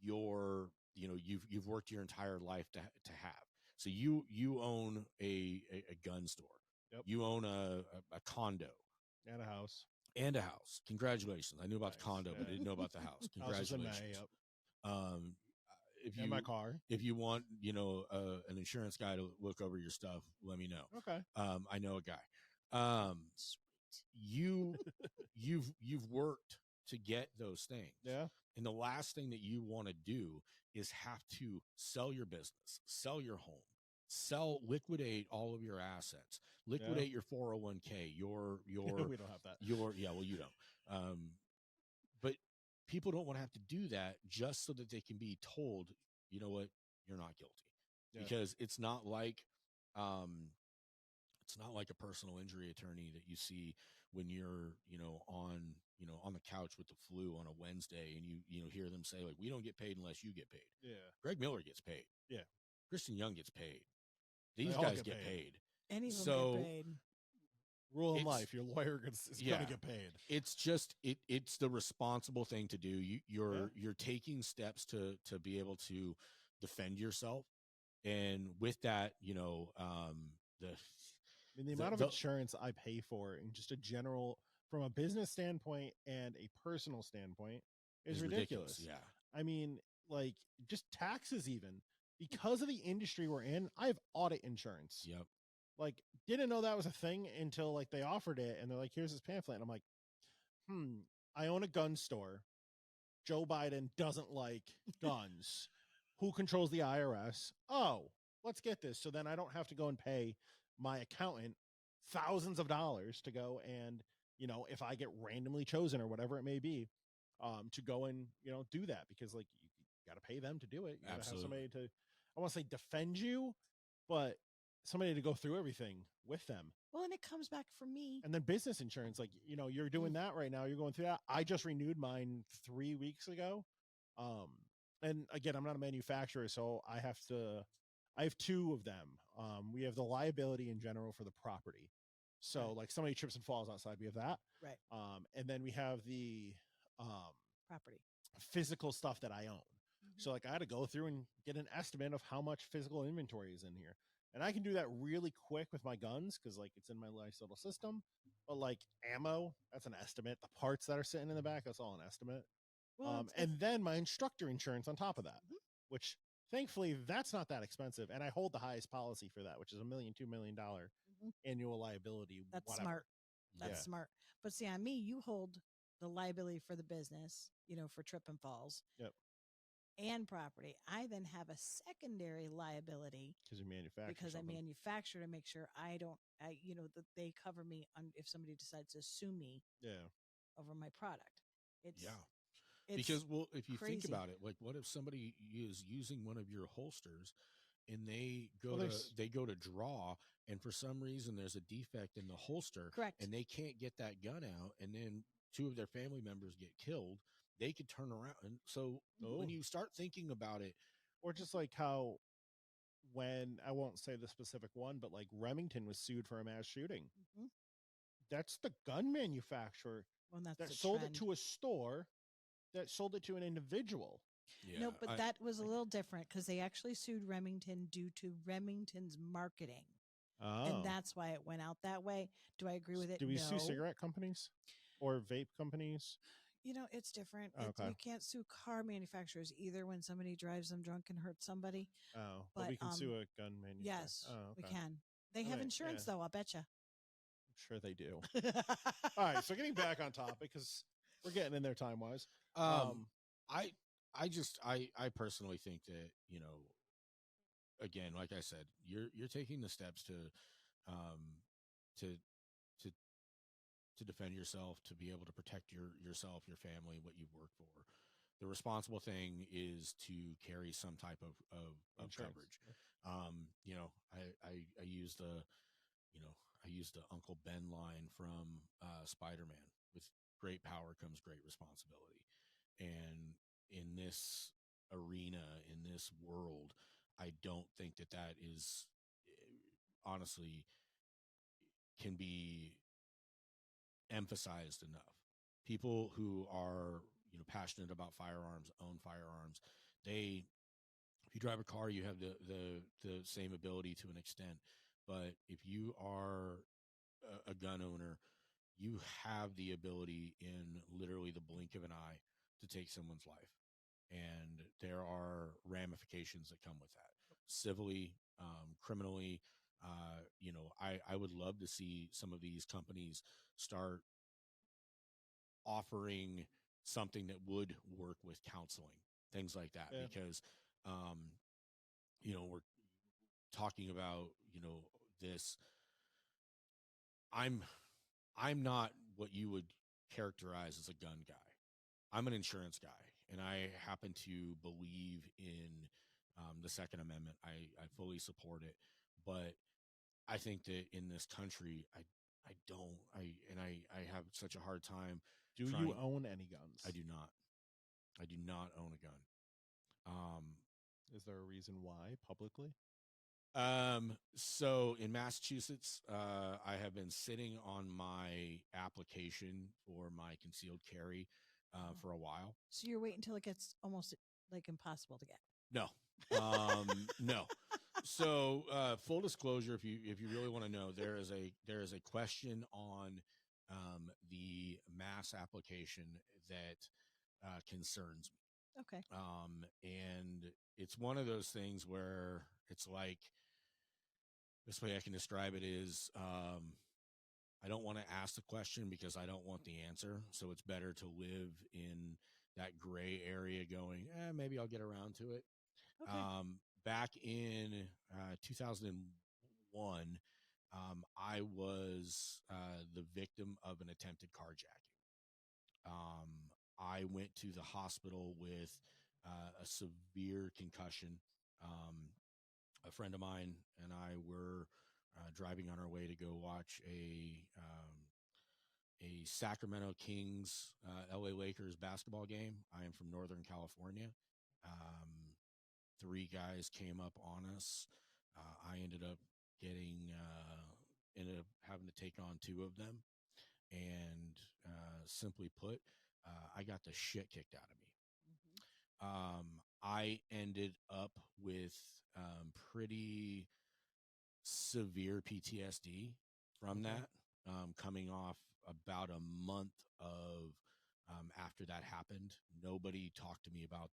you've worked your entire life to have. So you own a gun store. Yep. You own a condo and a house. Congratulations. I knew about the Thanks. condo, but I didn't know about the house. House is in Congratulations. May, yep. And my car. If you want, an insurance guy to look over your stuff, let me know. Okay. I know a guy. You've worked to get those things. Yeah. And the last thing that you want to do is have to sell your business, sell your home, liquidate all of your assets, liquidate your 401k, your we don't have that. well, you don't. But people don't want to have to do that just so that they can be told, you know what, you're not guilty. Yeah. Because it's not like a personal injury attorney that you see when you're, on the couch with the flu on a Wednesday, and you hear them say, like, we don't get paid unless you get paid. Yeah. Greg Miller gets paid. Yeah. Kristen Young gets paid. These They all guys get get paid. Any of them So get paid. Rule in It's- life: your lawyer is yeah. going to get paid. It's just it's the responsible thing to do. You're taking steps to be able to defend yourself, and with that, the I mean, the amount of insurance I pay for in just a general, from a business standpoint and a personal standpoint, is ridiculous. Yeah. I mean, like, just taxes, even because of the industry we're in. I have audit insurance. Yep. Like, didn't know that was a thing until like they offered it, and they're like, "Here's this pamphlet," and I'm like, I own a gun store. Joe Biden doesn't like guns. Who controls the IRS? Oh, let's get this. So then I don't have to go and pay my accountant thousands of dollars to go and, if I get randomly chosen or whatever it may be, to go and, do that, because like you got to pay them to do it. You got to have somebody to, I want to say defend you, but somebody to go through everything with them. Well, and it comes back for me. And then business insurance, like, you're doing that right now. You're going through that. I just renewed mine 3 weeks ago. And again, I'm not a manufacturer, so I have two of them. We have the liability in general for the property. So like somebody trips and falls outside, we have that. Right. And then we have the Property. physical stuff that I own. So like I had to go through and get an estimate of how much physical inventory is in here. And I can do that really quick with my guns because like it's in my nice little system. But like ammo, that's an estimate. The parts that are sitting in the back, that's all an estimate. Well, and then my instructor insurance on top of that, which thankfully that's not that expensive. And I hold the highest policy for that, which is $2 million annual liability. That's whatever. smart. That's smart. But see, on me, you hold the liability for the business, for trip and falls. Yep. And property. I then have a secondary liability because you manufacture. Because I manufacture to make sure that they cover me if somebody decides to sue me. Yeah. Over my product. It's because if you crazy. think about it, like what if somebody is using one of your holsters and they go to draw, and for some reason there's a defect in the holster, correct, and they can't get that gun out, and then two of their family members get killed, they could turn around. And so when you start thinking about it, or just like how when, I won't say the specific one, but like Remington was sued for a mass shooting. That's the gun manufacturer that sold it to a store that sold it to an individual. Yeah, no, but that was a little different because they actually sued Remington due to Remington's marketing. And that's why it went out that way. Do I agree with it? Do we sue cigarette companies or vape companies? It's different. Okay. You can't sue car manufacturers either when somebody drives them drunk and hurts somebody. Oh, but we can sue a gun manufacturer. Yes, we can. They have insurance, though, I'll bet you. I'm sure they do. All right, so getting back on topic, because we're getting in there time-wise. I personally think that, again, like I said, you're taking the steps to defend yourself, to be able to protect yourself, your family, what you've worked for. The responsible thing is to carry some type of coverage. I use the Uncle Ben line from Spider-Man. With great power comes great responsibility. And in this arena, in this world, I don't think that is honestly can be emphasized enough. People who are passionate about firearms, own firearms. If you drive a car, you have the same ability to an extent. But if you are a gun owner, you have the ability in literally the blink of an eye to take someone's life. And there are ramifications that come with that, civilly, criminally. I would love to see some of these companies start offering something that would work with counseling, things like that, because, we're talking about, this. I'm not what you would characterize as a gun guy. I'm an insurance guy, and I happen to believe in the Second Amendment. I fully support it, but I think that in this country, I have such a hard time. Do you own any guns? I do not. I do not own a gun. Is there a reason why publicly? So in Massachusetts, I have been sitting on my application for my concealed carry for a while. So you're waiting until it gets almost like impossible to get. No, no. So full disclosure, if you really want to know, there is a question on the mass application that concerns me. Okay. And it's one of those things where it's like, best way I can describe it is I don't want to ask the question because I don't want the answer. So it's better to live in that gray area going, maybe I'll get around to it. Okay. Back in 2001, I was the victim of an attempted carjacking. I went to the hospital with a severe concussion. A friend of mine and I were driving on our way to go watch a Sacramento Kings LA Lakers basketball game. I am from Northern California. 3 guys came up on us. I ended up having to take on 2 of them, and simply put, I got the shit kicked out of me. I ended up with pretty severe PTSD from that, coming off about a month of after that happened. Nobody talked to me about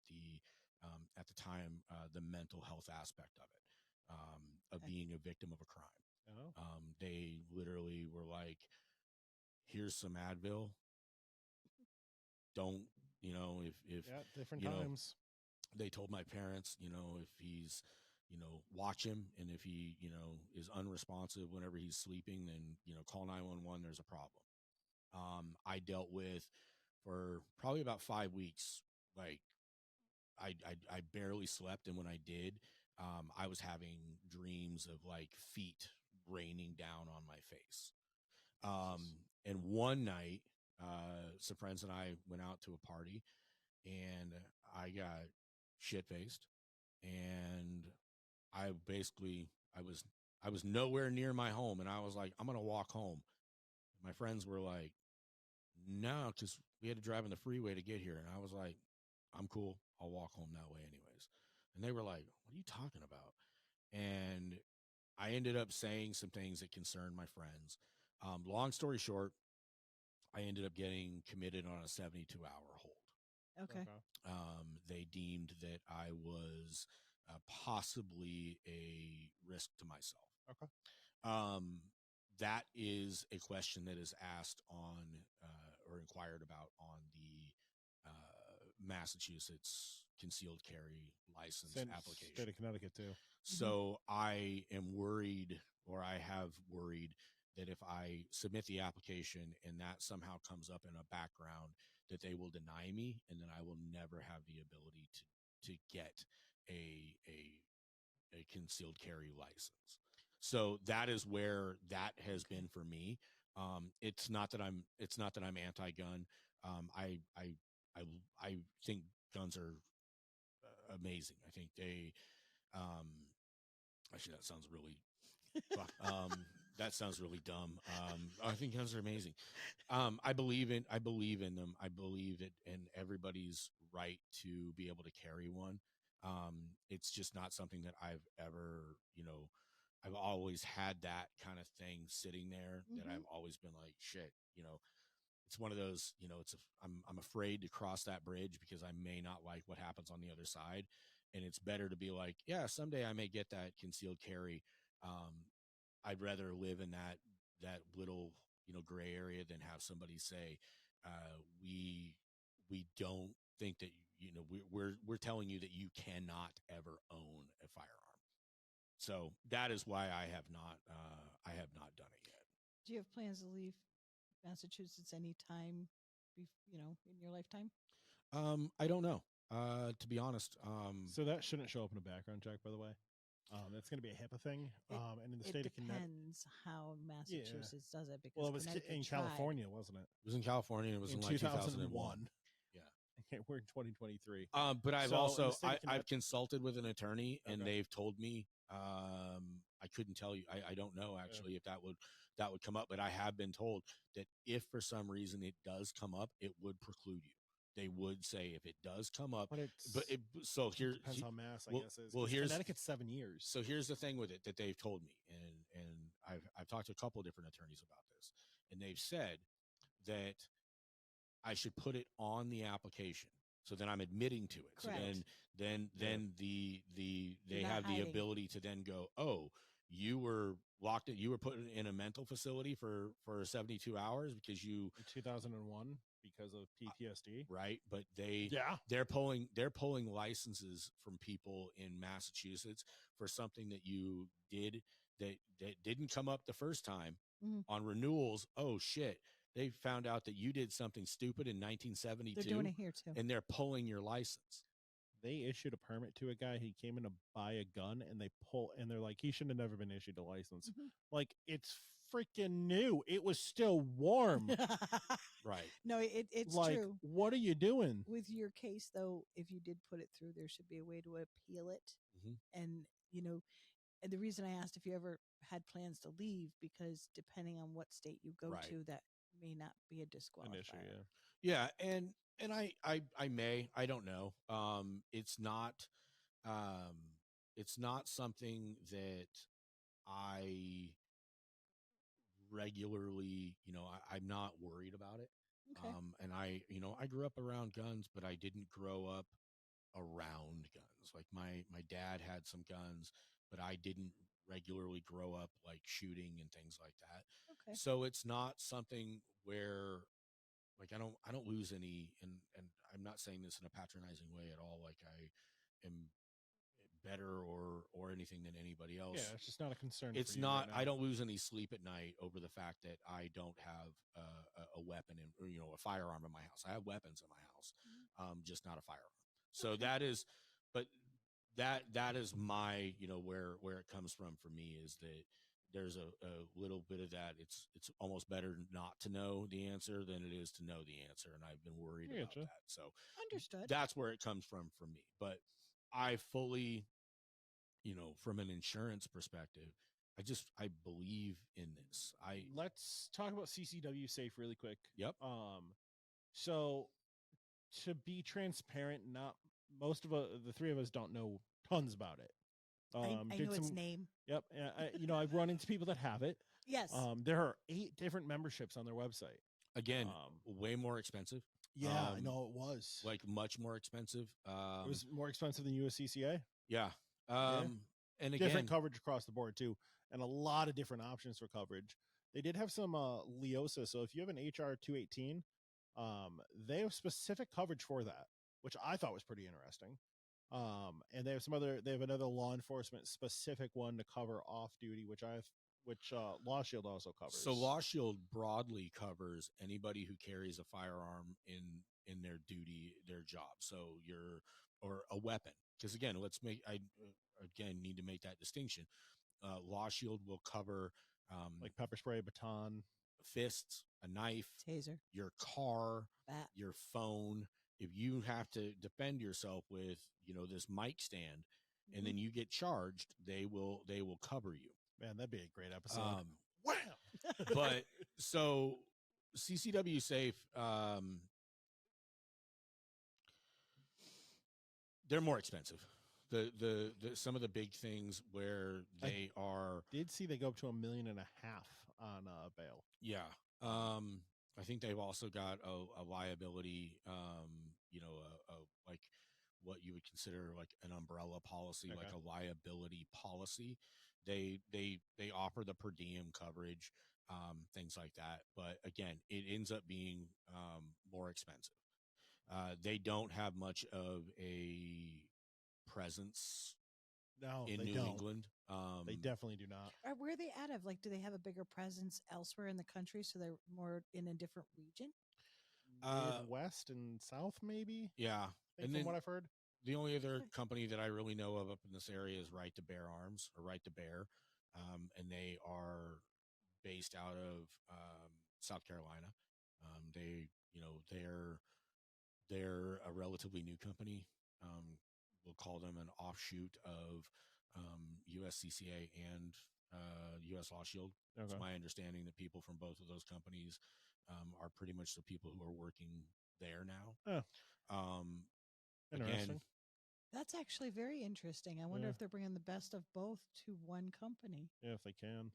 at the time, the mental health aspect of it, of being a victim of a crime. Oh. They literally were like, here's some Advil. Don't, if different you know, times. they told my parents, if he's, watch him. And if he, is unresponsive whenever he's sleeping, then, call 911. There's a problem. I dealt with for probably about 5 weeks. Like I barely slept. And when I did, I was having dreams of like feet raining down on my face. And one night, some friends and I went out to a party, and I got shit-faced, and I was nowhere near my home, and I was like, I'm going to walk home. My friends were like, no, because we had to drive on the freeway to get here. And I was like, I'm cool. I'll walk home that way anyways. And they were like, what are you talking about? And I ended up saying some things that concerned my friends. Long story short, I ended up getting committed on a 72-hour hold. Okay. They deemed that I was possibly a risk to myself. Okay. That is a question that is asked on or inquired about on the Massachusetts concealed carry license application. State of Connecticut too. So I am worried, or I have worried, that if I submit the application and that somehow comes up in a background, that they will deny me, and then I will never have the ability to get a concealed carry license. So that is where that has been for me. It's not that I'm anti-gun. I think guns are amazing. I think they actually, that sounds really that sounds really dumb. I think guns are amazing. I believe in them. I believe it in everybody's right to be able to carry one. It's just not something that I've ever, I've always had that kind of thing sitting there that I've always been like, shit, it's one of those, I'm afraid to cross that bridge because I may not like what happens on the other side. And it's better to be like, yeah, someday I may get that concealed carry. I'd rather live in that little, gray area than have somebody say, we don't think that, we're telling you that you cannot ever own a firearm. So that is why I have not done it yet. Do you have plans to leave Massachusetts anytime, in your lifetime? I don't know. To be honest. So that shouldn't show up in a background check, by the way. That's going to be a HIPAA thing. And in the state of Connecticut, depends how Massachusetts does it. Because well, it was in California, wasn't it? It was in California. It was in like 2001. Yeah, we're in 2023. But I've consulted with an attorney, and they've told me I couldn't tell you. I don't know actually if that would come up, but I have been told that if for some reason it does come up, it would preclude you. They would say if it does come up, so here depends how mass, I guess, is. Well, here's Connecticut's 7 years. So here's the thing with it that they've told me, and I've talked to a couple of different attorneys about this, and they've said that I should put it on the application. So then I'm admitting to it. Correct. So then they not have the hiding. ability to then go, oh, you were locked in, you were put in a mental facility for 72 hours because you In 2001 because of PTSD. right, but Yeah. they're pulling licenses from people in Massachusetts for something that you did that didn't come up the first time. Mhm. On renewals. Oh shit, they found out that you did something stupid in 1972. They're doing it here too. And they're pulling your license. They issued a permit to a guy. He came in to buy a gun, and they're like, he shouldn't have never been issued a license. Mhm. Like, it's freaking new. It was still warm. Right. No, it's like, true. what are you doing? With your case, though, if you did put it through, there should be a way to appeal it. Mhm. And, and the reason I asked if you ever had plans to leave, because depending on what state you go Right. to, that may not be a disqualifier. An issue, yeah. Yeah, and I may, I don't know. It's not something that I regularly, I'm not worried about it. Okay. And I grew up around guns, but I didn't grow up around guns. Like my dad had some guns, but I didn't regularly grow up like shooting and things like that. Okay. So it's not something where like I don't lose any, and I'm not saying this in a patronizing way at all, like I am better or anything than anybody else. Yeah, it's just not a concern. It's for you not. right now. I don't lose any sleep at night over the fact that I don't have a weapon or a firearm in my house. I have weapons in my house, just not a firearm. So Okay. that is, but that is my where it comes from for me is that there's a little bit of that. It's almost better not to know the answer than it is to know the answer, and I've been worried I about getcha. that. So Understood. that's where it comes from for me. But I fully, from an insurance perspective, I believe in this. Let's talk about CCW Safe really quick. Yep. So to be transparent, not most of the three of us don't know tons about it. I know its name. Yep. I've run into people that have it. Yes. There are 8 different memberships on their website. Again, way more expensive. Yeah, I know it was. Like much more expensive. It was more expensive than USCCA. Yeah. And again, different coverage across the board too, and a lot of different options for coverage. They did have some Leosa, so if you have an HR 218, they have specific coverage for that, which I thought was pretty interesting. And they have another law enforcement specific one to cover off duty, which Law Shield also covers. So Law Shield broadly covers anybody who carries a firearm in their duty, their job. So or a weapon. Because again, need to make that distinction. Law Shield will cover like pepper spray, baton, fists, a knife, taser, your car, bat, your phone. If you have to defend yourself with this mic stand, and then you get charged, they will cover you. Man, that'd be a great episode. Wow. But so CCW Safe, they're more expensive. The some of the big things where they did see they go up to $1.5 million on bail. Yeah. I think they've also got a liability, like what you would consider like an umbrella policy, Okay. like a liability policy. They offer the per diem coverage, things like that. But again, it ends up being more expensive. They don't have much of a presence in New England. They definitely do not. Where are they out of? Like, do they have a bigger presence elsewhere in the country, so they're more in a different region? Midwest and South, maybe. Yeah, and from what I've heard, the only other company that I really know of up in this area is Right to Bear Arms or Right to Bear, and they are based out of South Carolina. They're a relatively new company. We'll call them an offshoot of USCCA and US Law Shield. Okay. It's my understanding that people from both of those companies are pretty much the people who are working there now. Interesting. Again, That's actually very interesting. I wonder Yeah. if they're bringing the best of both to one company. Yeah, if they can.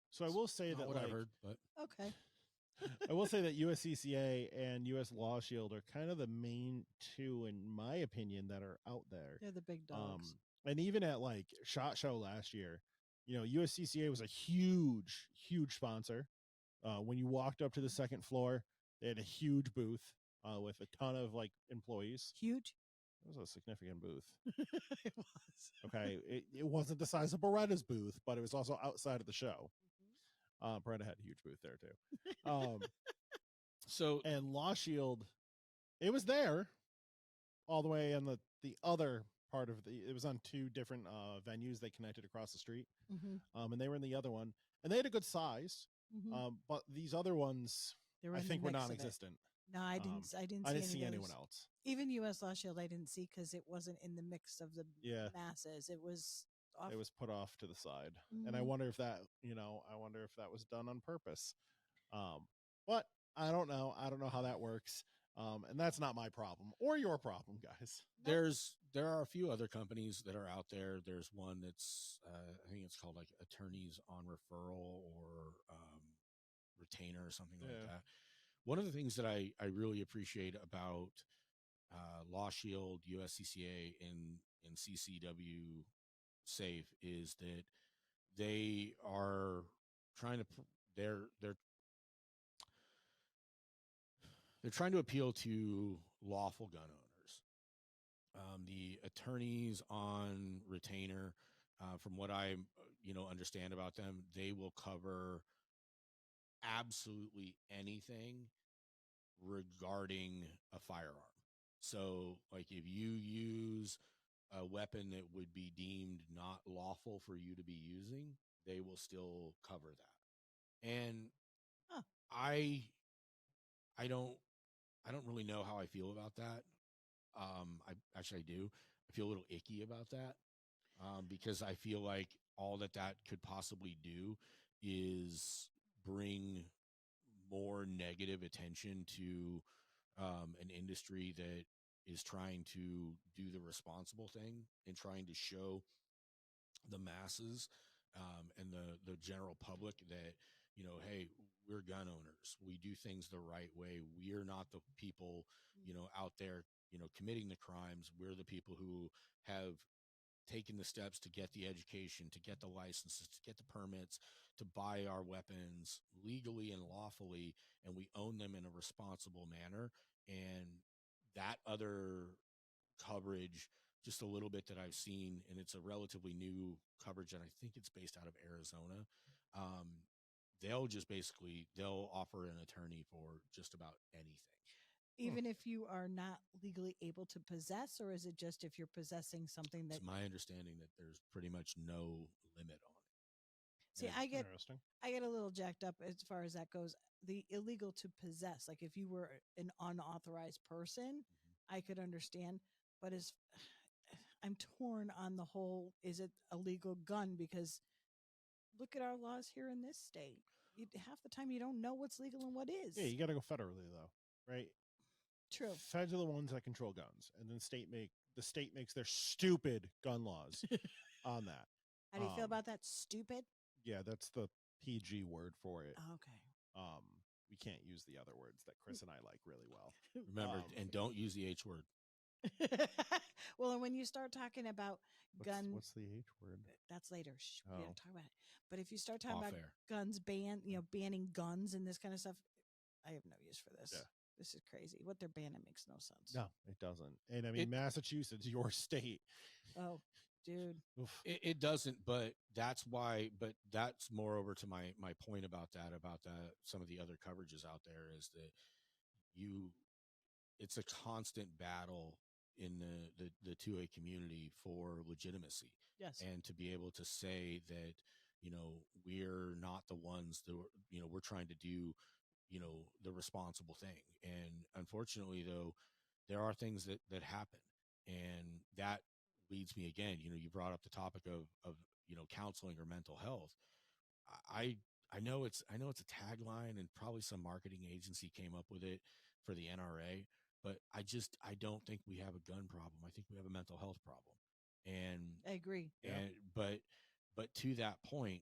So I will say not that, what like, I've heard, but Okay. I will say that USCCA and US Law Shield are kind of the main two, in my opinion, that are out there. They're the big dogs. And even at like SHOT Show last year, you know, USCCA was a huge, huge sponsor. When you walked up to the second floor, they had a huge booth with a ton of like employees. Huge. It was a significant booth. It was. Okay, it wasn't the size of Beretta's booth, but it was also outside of the show. Beretta had a huge booth there too. so And Law Shield, it was there all the way in the other part of it was on two different venues. They connected across the street. Mm-hmm. And they were in the other one, and they had a good size. Mm-hmm. But these other ones, They were I in the think, were mix of it. non-existent. No, I didn't. I didn't. I didn't any see of anyone those. else. Even U.S. Law Shield, I didn't see because it wasn't in the mix of the masses. It was off. It was put off to the side, and I Mhm. wonder if that, I wonder if that was done on purpose. But I don't know. I don't know how that works. And that's not my problem or your problem, guys. there are a few other companies that are out there. There's one that's I think it's called like Attorneys on Referral or Retainer or something like that. One of the things that I really appreciate about Law Shield, USCCA, and CCW Safe is that they are trying to they're trying to appeal to lawful gun owners. The Attorneys on Retainer, from what I understand about them, they will cover absolutely anything regarding a firearm. So, like, if you use a weapon that would be deemed not lawful for you to be using, they will still cover that. And I don't really know how I feel about that. I do. I feel a little icky about that because I feel like all that could possibly do is bring more negative attention to an industry that is trying to do the responsible thing and trying to show the masses and the general public that, hey, we're gun owners. We do things the right way. We are not the people, out there, committing the crimes. We're the people who have taken the steps to get the education, to get the licenses, to get the permits, to buy our weapons legally and lawfully, and we own them in a responsible manner. And that other coverage, just a little bit that I've seen, and it's a relatively new coverage, and I think it's based out of Arizona. They'll offer an attorney for just about anything. Even if you are not legally able to possess, or is it just if you're possessing something that? It's my understanding that there's pretty much no limit on it. See, I get a little jacked up as far as that goes. The illegal to possess, like if you were an unauthorized person, I could understand. But I'm torn on the whole, is it a legal gun? Because look at our laws here in this state. Half the time you don't know what's legal and what is. Yeah, you got to go federally though, right? True. Feds are the ones that control guns, and then the state makes their stupid gun laws on that. How do you feel about that? Stupid? Yeah, that's the PG word for it. Okay. We can't use the other words that Chris and I like really well. Remember, and don't use the H word. Well, and when you start talking about what's the H word? That's later. Shh, we don't talk about it. But if you start talking about Off-air. guns, banning guns and this kind of stuff, I have no use for this. Yeah. This is crazy. What they're banning makes no sense. No, it doesn't. And I mean, Massachusetts, your state. Oh, dude. It doesn't, but that's why. But that's moreover to my point about some of the other coverages out there is that it's a constant battle in the 2A community for legitimacy. Yes. And to be able to say that, we're not the ones that, we're trying to do, the responsible thing. And unfortunately, though, there are things that happen, and that leads me again. You brought up the topic of counseling or mental health. I I know it's a tagline, and probably some marketing agency came up with it for the NRA, but I don't think we have a gun problem. I think we have a mental health problem. And I agree. and but to that point,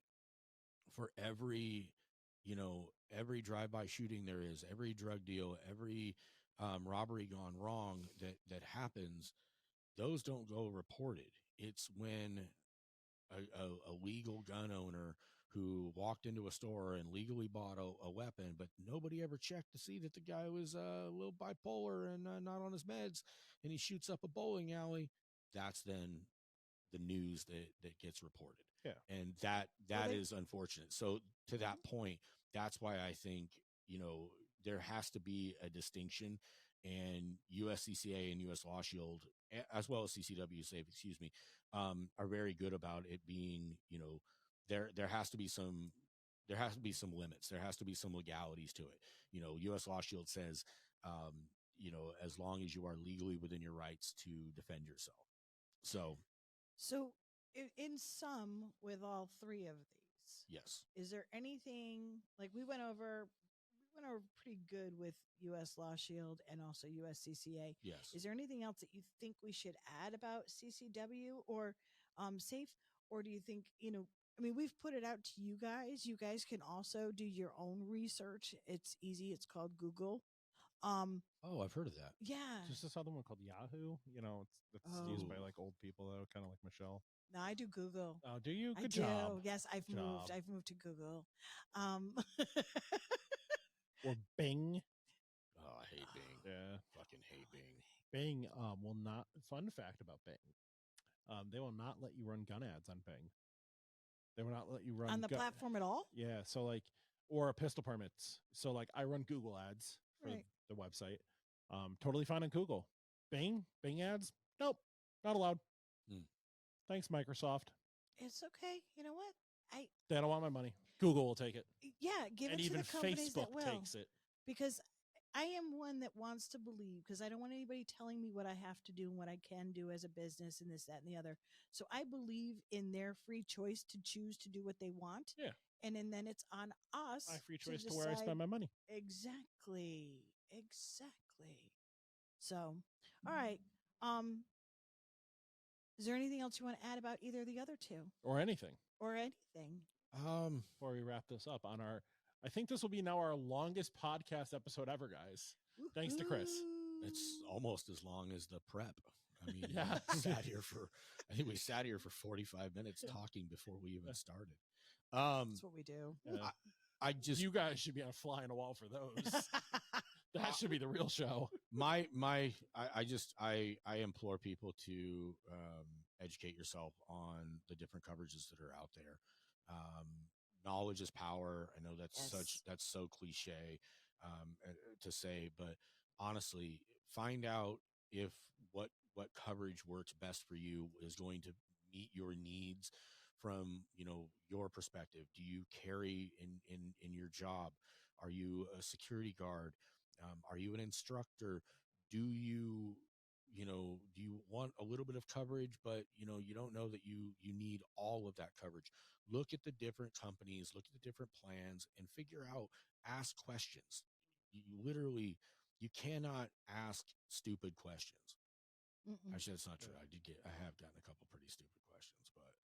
for every drive-by shooting there is, every drug deal, every robbery gone wrong that happens, those don't go reported. It's when a legal gun owner who walked into a store and legally bought a weapon, but nobody ever checked to see that the guy was a little bipolar and not on his meds, and he shoots up a bowling alley. That's then the news that gets reported. Yeah. And that is unfortunate. So to that point, that's why I think, there has to be a distinction, and USCCA and US Law Shield, as well as CCW Safe, are very good about it being, there has to be some limits. There has to be some legalities to it. US Law Shield says, as long as you are legally within your rights to defend yourself. So in sum, with all three of these, Yes. is there anything, like we went over pretty good with US Law Shield and also USCCA. Yes. Is there anything else that you think we should add about CCW or Safe? Or do you think, we've put it out to you guys. You guys can also do your own research. It's easy. It's called Google. Oh, I've heard of that. Yeah. Just this other one called Yahoo. It's used by like old people though, kind of like Michelle. No, I do Google. Oh, do you? Good I job. do. Yes, I've Job. moved. I've moved to Google. Or Bing. Oh, I hate Bing. Yeah. Fucking hate Bing. Bing will not. Fun fact about Bing. They will not let you run gun ads on Bing. They will not let you run on the platform at all. Yeah. So or pistol permits. So I run Google ads for the website. Totally fine on Google. Bing ads. Nope. Not allowed. Thanks, Microsoft. It's okay. You know what? They don't want my money. Google will take it. Yeah, give and it to even the companies Facebook that will. takes it. Because I am one that wants to believe, because I don't want anybody telling me what I have to do and what I can do as a business and this, that, and the other. So I believe in their free choice to choose to do what they want. Yeah. And then it's on us. My free choice to where I spend my money. Exactly. So, all right. Is there anything else you want to add about either of the other two? Or anything. Before we wrap this up on I think this will be now our longest podcast episode ever, guys. Woo-hoo. Thanks to Chris. It's almost as long as the prep. I mean, yeah. I think we sat here for 45 minutes talking before we even started. That's what we do. You guys should be on a fly on a wall for those. That should be the real show. I implore people to educate yourself on the different coverages that are out there. Knowledge is power. I know that's so cliche to say, but honestly, find out if what coverage works best for you is going to meet your needs from your perspective. Do you carry in your job? Are you a security guard? Are you an instructor? Do you want a little bit of coverage, but you don't know that you need all of that coverage? Look at the different companies, look at the different plans, and ask questions. You cannot ask stupid questions. Actually, that's not true. I have gotten a couple pretty stupid questions, but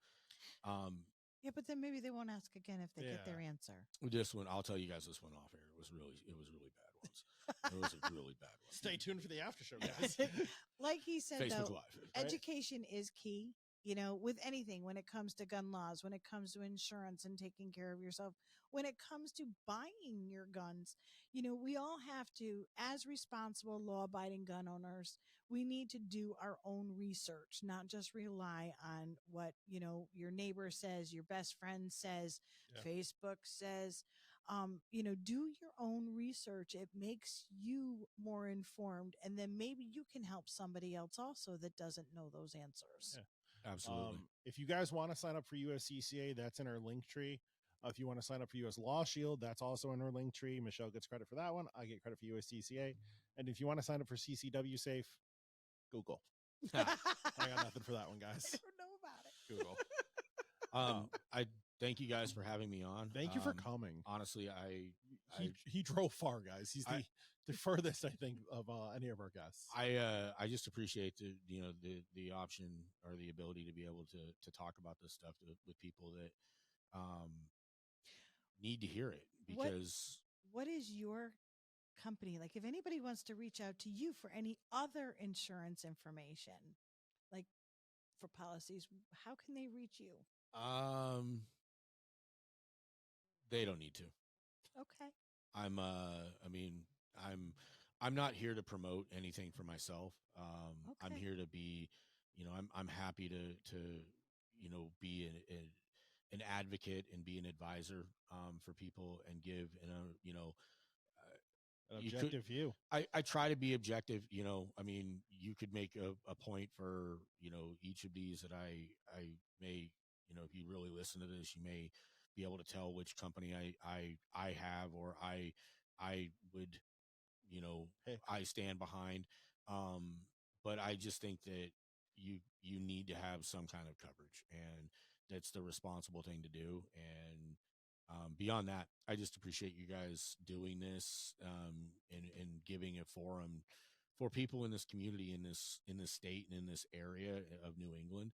yeah, but then maybe they won't ask again if they get their answer. This one, I'll tell you guys this one off air. It was really bad ones. It was a really bad one. Stay tuned for the after show, guys. Like he said, Facebook though, Live. education is key. With anything, when it comes to gun laws, when it comes to insurance and taking care of yourself, when it comes to buying your guns, we all have to, as responsible, law-abiding gun owners, we need to do our own research, not just rely on what, your neighbor says, your best friend says, Facebook says. Do your own research. It makes you more informed, and then maybe you can help somebody else also that doesn't know those answers. Yeah. Absolutely. If you guys want to sign up for USCCA, that's in our link tree. If you want to sign up for US Law Shield, that's also in our link tree. Michelle gets credit for that one. I get credit for USCCA. And if you want to sign up for CCW Safe, Google. I got nothing for that one, guys. I don't know about it. Google. I thank you guys for having me on. Thank you for coming. Honestly, He drove far, guys. He's the furthest, I think, of any of our guests. I just appreciate the option or the ability to be able to talk about this stuff with people that need to hear it, because what is your company like? If anybody wants to reach out to you for any other insurance information, like for policies, how can they reach you? They don't need to. Okay. I'm not here to promote anything for myself. Okay. I'm here to be, I'm happy to be an advocate and be an advisor for people and give An objective view. I try to be objective. You could make a point for each of these that I may, if you really listen to this, you may be able to tell which company I have, or I would, I stand behind. But I just think that you need to have some kind of coverage, and that's the responsible thing to do. And beyond that, I just appreciate you guys doing this, and giving a forum for people in this community, in this state, and in this area of New England,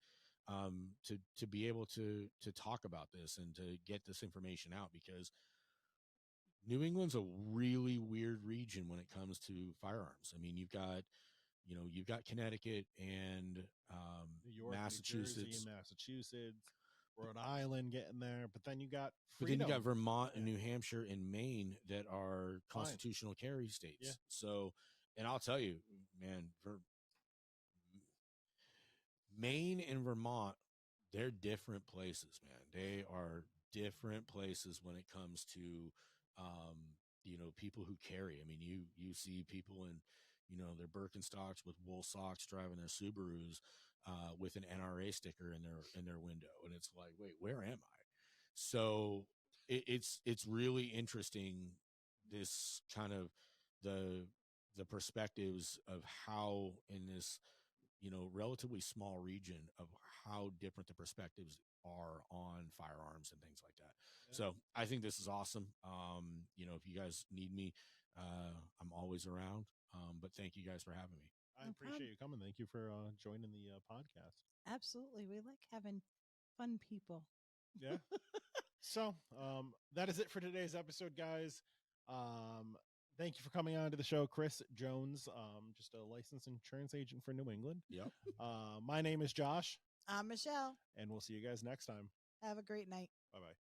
to be able to talk about this and to get this information out, because New England's a really weird region when it comes to firearms. I mean, you've got Connecticut and New York, Massachusetts, New Jersey, Massachusetts, Rhode Island getting there, but then you got But then you got Vermont and New Hampshire and Maine that are Fine. constitutional carry states. Yeah. So, and I'll tell you, man, Maine and Vermont, they're different places, man. They are different places when it comes to, people who carry. I mean, you see people in, their Birkenstocks with wool socks driving their Subarus, with an NRA sticker in their window. And it's like, wait, where am I? So it's really interesting, this kind of the perspectives of how in this, relatively small region, of how different the perspectives are on firearms and things like that. Yeah. So I think this is awesome. If you guys need me, I'm always around. But thank you guys for having me. I appreciate you coming. Thank you for joining the podcast. Absolutely. We like having fun people. Yeah. So that is it for today's episode, guys. Thank you for coming on to the show, Chris Jones, just a licensed insurance agent for New England. Yep. My name is Josh. I'm Michelle. And we'll see you guys next time. Have a great night. Bye-bye.